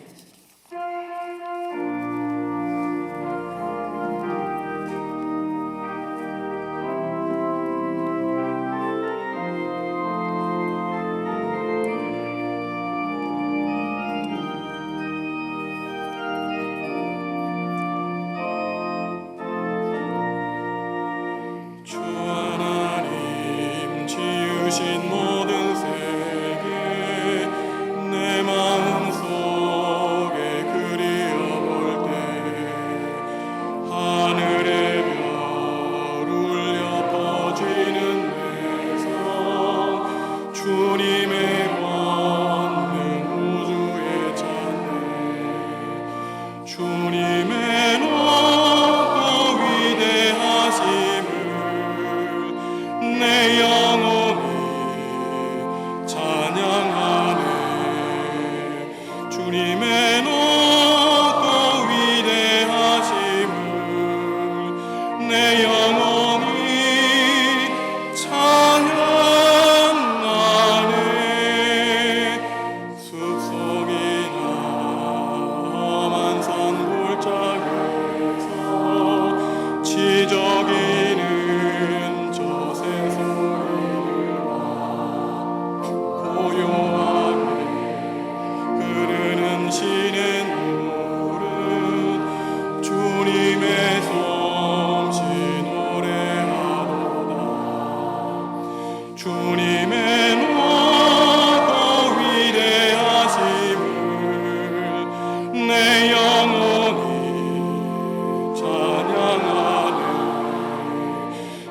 주 안에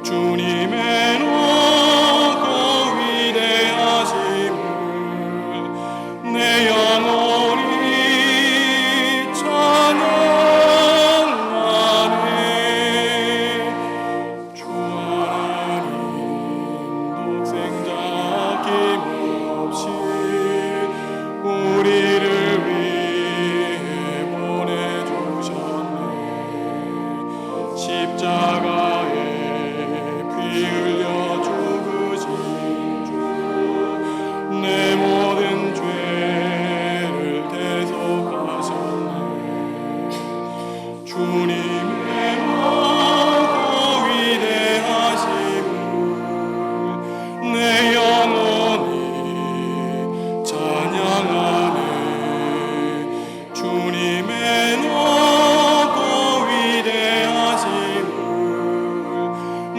주님의 높고 위대하심을 내 영혼이 찬양하네. 주 하나님 독생자 아낌없이 우리를 위해 보내주셨네. 십자가에 피 흘려 죽으신 주, 내 모든 죄를 대속하셨네. 주님의 높고 위대하심을 내 영혼이 찬양하네. 주님의 높고 위대하심을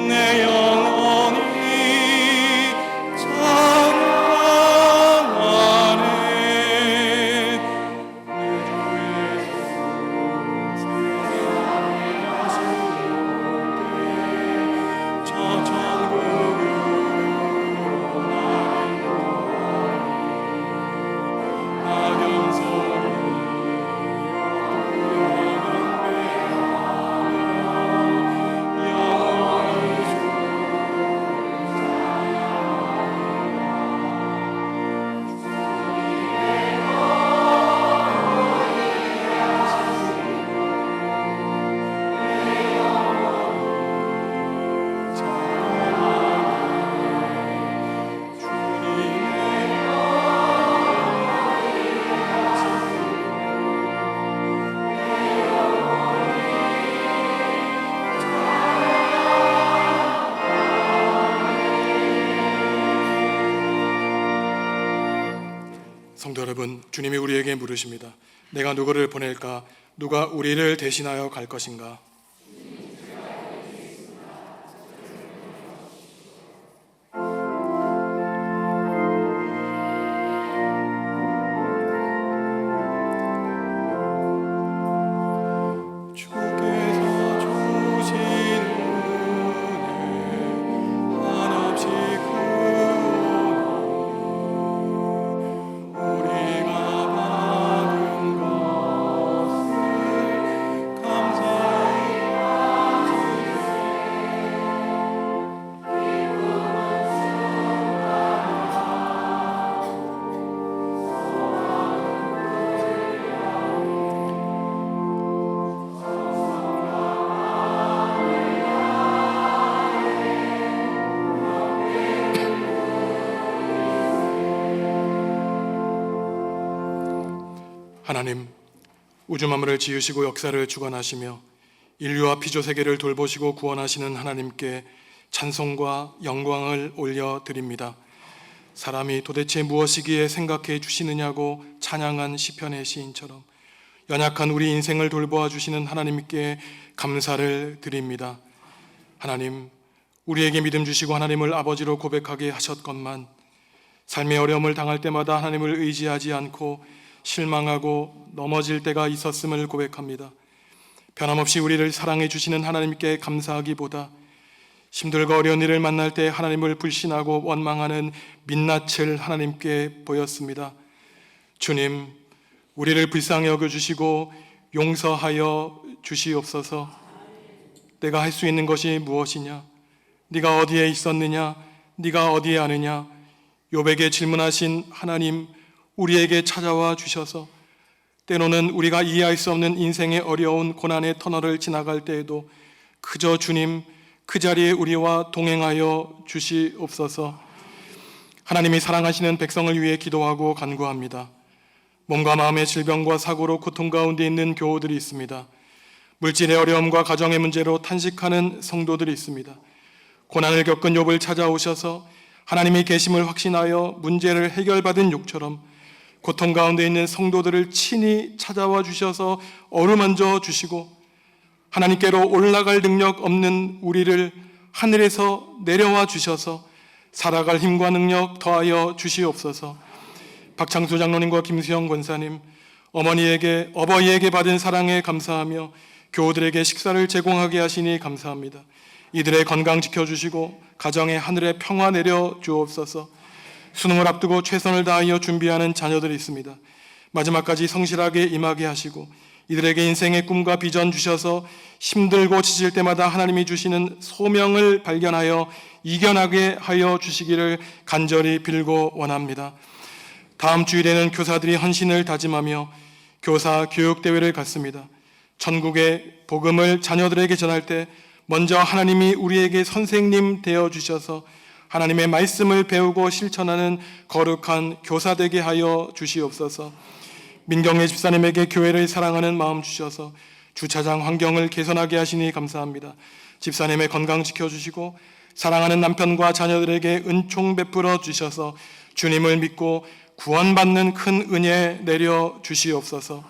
내 영혼이 찬양하네. 내 주의 저 천국으로 낙연소리 성도 여러분, 주님이 우리에게 물으십니다. 내가 누구를 보낼까? 누가 우리를 대신하여 갈 것인가? 주께서 주신 은혜 한없이 크오니 우리가 받은 것을 감사히 하나님, 우주 만물을 지으시고 역사를 주관하시며 인류와 피조 세계를 돌보시고 구원하시는 하나님께 찬송과 영광을 올려드립니다. 사람이 도대체 무엇이기에 생각해 주시느냐고 찬양한 시편의 시인처럼 연약한 우리 인생을 돌보아 주시는 하나님께 감사를 드립니다. 하나님, 우리에게 믿음 주시고 하나님을 아버지로 고백하게 하셨건만 삶의 어려움을 당할 때마다 하나님을 의지하지 않고 실망하고 넘어질 때가 있었음을 고백합니다. 변함없이 우리를 사랑해 주시는 하나님께 감사하기보다 힘들고 어려운 일을 만날 때 하나님을 불신하고 원망하는 민낯을 하나님께 보였습니다. 주님, 우리를 불쌍히 여겨주시고 용서하여 주시옵소서. 내가 할 수 있는 것이 무엇이냐? 네가 어디에 있었느냐? 네가 어디에 아느냐? 욥에게 질문하신 하나님, 우리에게 찾아와 주셔서 때로는 우리가 이해할 수 없는 인생의 어려운 고난의 터널을 지나갈 때에도 그저 주님 그 자리에 우리와 동행하여 주시옵소서. 하나님이 사랑하시는 백성을 위해 기도하고 간구합니다. 몸과 마음의 질병과 사고로 고통 가운데 있는 교우들이 있습니다. 물질의 어려움과 가정의 문제로 탄식하는 성도들이 있습니다. 고난을 겪은 욥을 찾아오셔서 하나님의 계심을 확신하여 문제를 해결받은 욥처럼 고통 가운데 있는 성도들을 친히 찾아와 주셔서 어루만져 주시고 하나님께로 올라갈 능력 없는 우리를 하늘에서 내려와 주셔서 살아갈 힘과 능력 더하여 주시옵소서. 박창수 장로님과 김수영 권사님, 어버이에게 받은 사랑에 감사하며 교우들에게 식사를 제공하게 하시니 감사합니다. 이들의 건강 지켜주시고 가정에 하늘의 평화 내려 주옵소서. 수능을 앞두고 최선을 다하여 준비하는 자녀들이 있습니다. 마지막까지 성실하게 임하게 하시고 이들에게 인생의 꿈과 비전 주셔서 힘들고 지칠 때마다 하나님이 주시는 소명을 발견하여 이겨나게 하여 주시기를 간절히 빌고 원합니다. 다음 주일에는 교사들이 헌신을 다짐하며 교사 교육대회를 갖습니다. 전국의 복음을 자녀들에게 전할 때 먼저 하나님이 우리에게 선생님 되어 주셔서 하나님의 말씀을 배우고 실천하는 거룩한 교사 되게 하여 주시옵소서. 민경애 집사님에게 교회를 사랑하는 마음 주셔서 주차장 환경을 개선하게 하시니 감사합니다. 집사님의 건강 지켜주시고 사랑하는 남편과 자녀들에게 은총 베풀어 주셔서 주님을 믿고 구원받는 큰 은혜 내려 주시옵소서.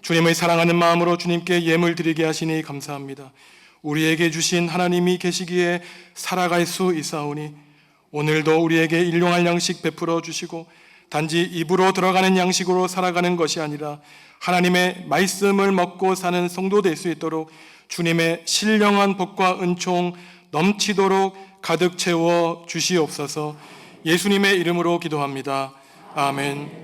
주님을 사랑하는 마음으로 주님께 예물 드리게 하시니 감사합니다. 우리에게 주신 하나님이 계시기에 살아갈 수 있사오니 오늘도 우리에게 일용할 양식 베풀어 주시고 단지 입으로 들어가는 양식으로 살아가는 것이 아니라 하나님의 말씀을 먹고 사는 성도 될 수 있도록 주님의 신령한 복과 은총 넘치도록 가득 채워 주시옵소서. 예수님의 이름으로 기도합니다. 아멘.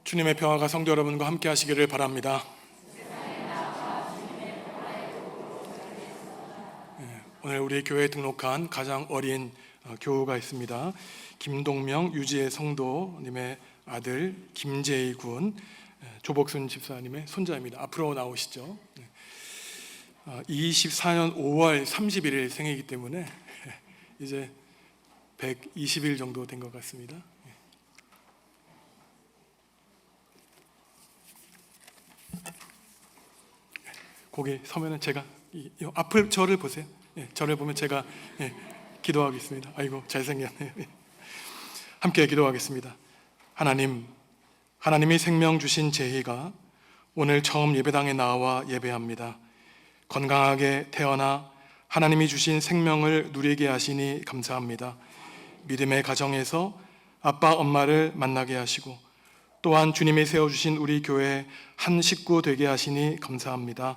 주님의 평화가 성도 여러분과 함께 하시기를 바랍니다. 오늘 우리 교회에 등록한 가장 어린 교우가 있습니다. 김동명 유지의 성도님의 아들 김재희 군, 조복순 집사님의 손자입니다. 앞으로 나오시죠. 24년 5월 31일 생이기 때문에 이제 120일 정도 된 것 같습니다. 거기 서면은 제가 앞을 저를 보세요. 저를 보면 제가 기도하겠습니다. 아이고 잘생겼네요. 함께 기도하겠습니다. 하나님이 생명 주신 제희가 오늘 처음 예배당에 나와 예배합니다. 건강하게 태어나 하나님이 주신 생명을 누리게 하시니 감사합니다. 믿음의 가정에서 아빠 엄마를 만나게 하시고 또한 주님이 세워주신 우리 교회의 한 식구 되게 하시니 감사합니다.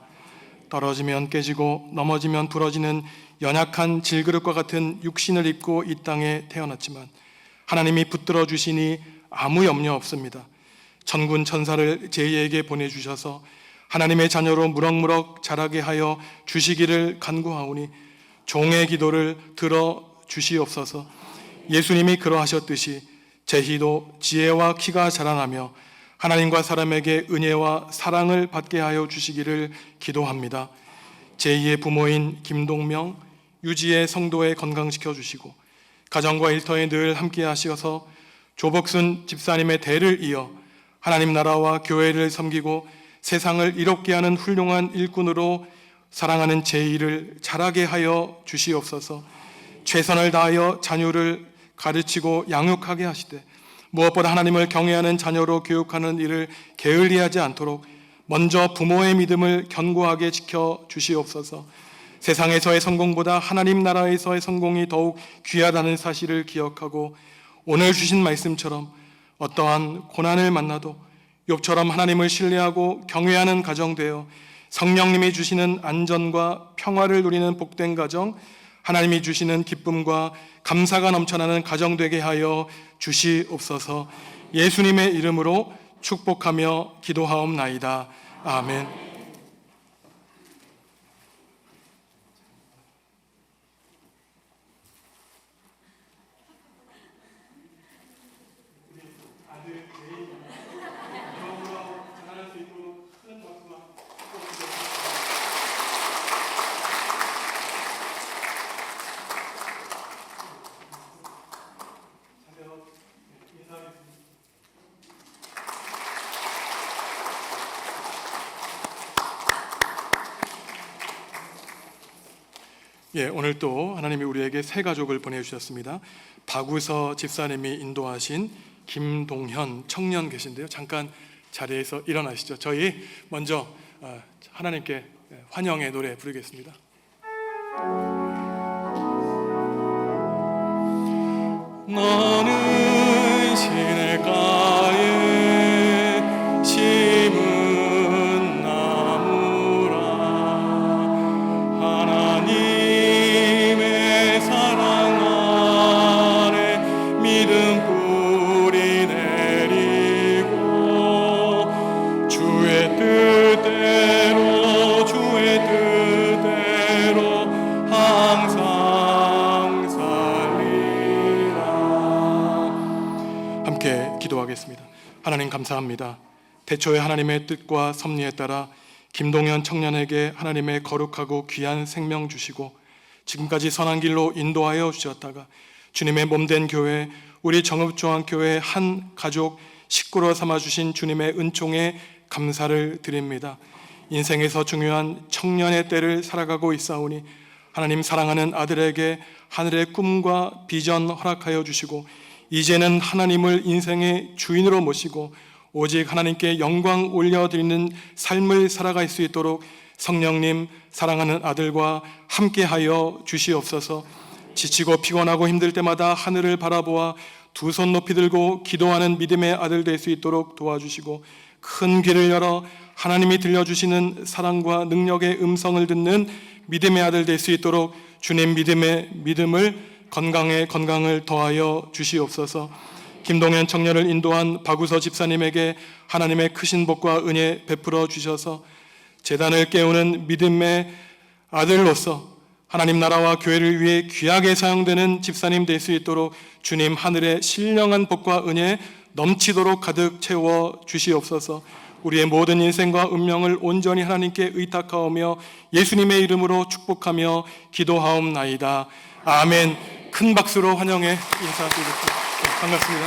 떨어지면 깨지고 넘어지면 부러지는 연약한 질그릇과 같은 육신을 입고 이 땅에 태어났지만 하나님이 붙들어 주시니 아무 염려 없습니다. 천군 천사를 제이에게 보내주셔서 하나님의 자녀로 무럭무럭 자라게 하여 주시기를 간구하오니 종의 기도를 들어 주시옵소서. 예수님이 그러하셨듯이 제희도 지혜와 키가 자라나며 하나님과 사람에게 은혜와 사랑을 받게 하여 주시기를 기도합니다. 제2의 부모인 김동명, 유지의 성도의 건강시켜 주시고 가정과 일터에 늘 함께 하셔서 조복순 집사님의 대를 이어 하나님 나라와 교회를 섬기고 세상을 이롭게 하는 훌륭한 일꾼으로 사랑하는 제2를 자라게 하여 주시옵소서. 최선을 다하여 자녀를 가르치고 양육하게 하시되 무엇보다 하나님을 경외하는 자녀로 교육하는 일을 게을리하지 않도록 먼저 부모의 믿음을 견고하게 지켜 주시옵소서. 세상에서의 성공보다 하나님 나라에서의 성공이 더욱 귀하다는 사실을 기억하고 오늘 주신 말씀처럼 어떠한 고난을 만나도 욥처럼 하나님을 신뢰하고 경외하는 가정 되어 성령님이 주시는 안전과 평화를 누리는 복된 가정, 하나님이 주시는 기쁨과 감사가 넘쳐나는 가정 되게 하여 주시옵소서. 예수님의 이름으로 축복하며 기도하옵나이다. 아멘. 오늘 또 하나님이 우리에게 새 가족을 보내주셨습니다. 박우서 집사님이 인도하신 김동현 청년 계신데요. 잠깐 자리에서 일어나시죠. 저희 먼저 하나님께 환영의 노래 부르겠습니다. 너는 시냇가에 심은 나무라. 하나님의 사랑 아래 믿음 뿌리 내리고 주의 뜻대로 항상 살리라. 함께 기도하겠습니다. 하나님 감사합니다. 대초에 하나님의 뜻과 섭리에 따라 김동현 청년에게 하나님의 거룩하고 귀한 생명 주시고 지금까지 선한 길로 인도하여 주셨다가 주님의 몸된 교회, 우리 정읍중앙교회 한 가족 식구로 삼아주신 주님의 은총에 감사를 드립니다. 인생에서 중요한 청년의 때를 살아가고 있사오니 하나님 사랑하는 아들에게 하늘의 꿈과 비전 허락하여 주시고 이제는 하나님을 인생의 주인으로 모시고 오직 하나님께 영광 올려드리는 삶을 살아갈 수 있도록 성령님 사랑하는 아들과 함께하여 주시옵소서. 지치고 피곤하고 힘들 때마다 하늘을 바라보아 두 손 높이 들고 기도하는 믿음의 아들 될 수 있도록 도와주시고 큰 길을 열어 하나님이 들려주시는 사랑과 능력의 음성을 듣는 믿음의 아들 될 수 있도록 주님 믿음을 건강에 건강을 더하여 주시옵소서. 김동현 청년을 인도한 박우서 집사님에게 하나님의 크신 복과 은혜 베풀어 주셔서 재단을 깨우는 믿음의 아들로서 하나님 나라와 교회를 위해 귀하게 사용되는 집사님 될 수 있도록 주님 하늘의 신령한 복과 은혜 넘치도록 가득 채워 주시옵소서. 우리의 모든 인생과 운명을 온전히 하나님께 의탁하오며 예수님의 이름으로 축복하며 기도하옵나이다. 아멘. 큰 박수로 환영해 인사드리겠습니다. 반갑습니다.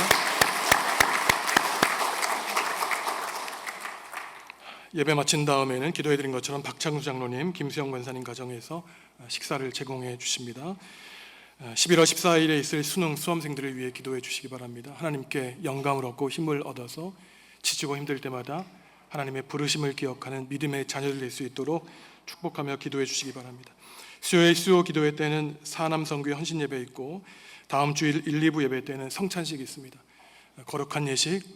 예배 마친 다음에는 기도해드린 것처럼 박창수 장로님, 김수영 권사님 가정에서 식사를 제공해 주십니다. 11월 14일에 있을 수능 수험생들을 위해 기도해 주시기 바랍니다. 하나님께 영감을 얻고 힘을 얻어서 지치고 힘들 때마다 하나님의 부르심을 기억하는 믿음의 자녀들 될 수 있도록 축복하며 기도해 주시기 바랍니다. 수요일 수요 기도회 때는 사남성교회 헌신 예배 있고 다음 주일 1, 2부 예배 때는 성찬식이 있습니다. 거룩한 예식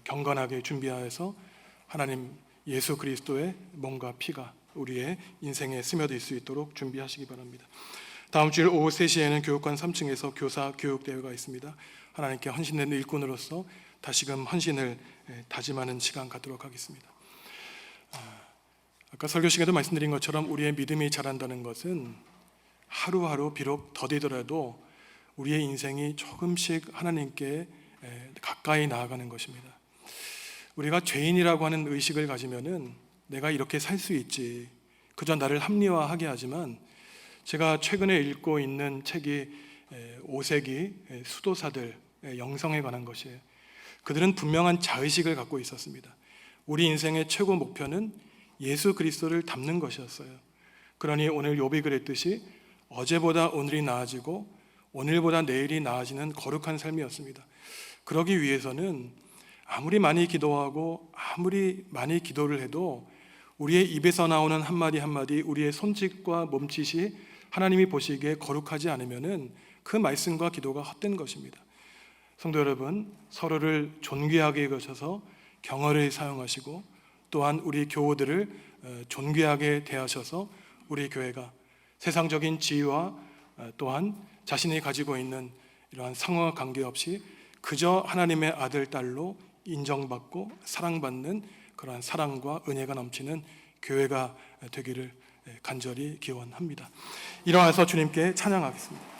경건하게 준비하여서 하나님 예수 그리스도의 몸과 피가 우리의 인생에 스며들 수 있도록 준비하시기 바랍니다. 다음 주일 오후 3시에는 교육관 3층에서 교사 교육대회가 있습니다. 하나님께 헌신된 일꾼으로서 다시금 헌신을 다짐하는 시간 갖도록 하겠습니다. 아까 설교 시간에도 말씀드린 것처럼 우리의 믿음이 자란다는 것은 하루하루 비록 더디더라도 우리의 인생이 조금씩 하나님께 가까이 나아가는 것입니다. 우리가 죄인이라고 하는 의식을 가지면은 내가 이렇게 살 수 있지, 그저 나를 합리화하게 하지만 제가 최근에 읽고 있는 책이 5세기 수도사들 영성에 관한 것이에요. 그들은 분명한 자의식을 갖고 있었습니다. 우리 인생의 최고 목표는 예수 그리스도를 닮는 것이었어요. 그러니 오늘 욥이 그랬듯이 어제보다 오늘이 나아지고 오늘보다 내일이 나아지는 거룩한 삶이었습니다. 그러기 위해서는 아무리 많이 기도하고 아무리 많이 기도를 해도 우리의 입에서 나오는 한마디 한마디, 우리의 손짓과 몸짓이 하나님이 보시기에 거룩하지 않으면은 그 말씀과 기도가 헛된 것입니다. 성도 여러분, 서로를 존귀하게 여기셔서 경어를 사용하시고 또한 우리 교우들을 존귀하게 대하셔서 우리 교회가 세상적인 지위와 또한 자신이 가지고 있는 이러한 상호와 관계없이 그저 하나님의 아들, 딸로 인정받고 사랑받는 그러한 사랑과 은혜가 넘치는 교회가 되기를 간절히 기원합니다. 일어나서 주님께 찬양하겠습니다.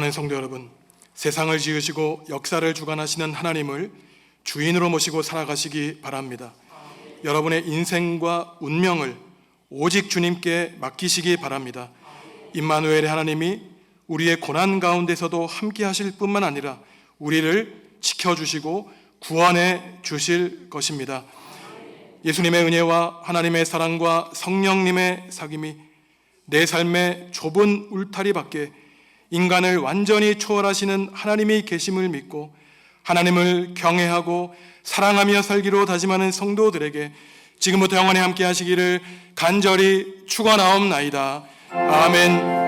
사랑하는 성도 여러분, 세상을 지으시고 역사를 주관하시는 하나님을 주인으로 모시고 살아가시기 바랍니다. 여러분의 인생과 운명을 오직 주님께 맡기시기 바랍니다. 임마누엘의 하나님이 우리의 고난 가운데서도 함께 하실 뿐만 아니라 우리를 지켜주시고 구원해 주실 것입니다. 예수님의 은혜와 하나님의 사랑과 성령님의 사귐이 내 삶의 좁은 울타리 밖에 인간을 완전히 초월하시는 하나님이 계심을 믿고 하나님을 경외하고 사랑하며 살기로 다짐하는 성도들에게 지금부터 영원히 함께 하시기를 간절히 축원하옵나이다. 아멘.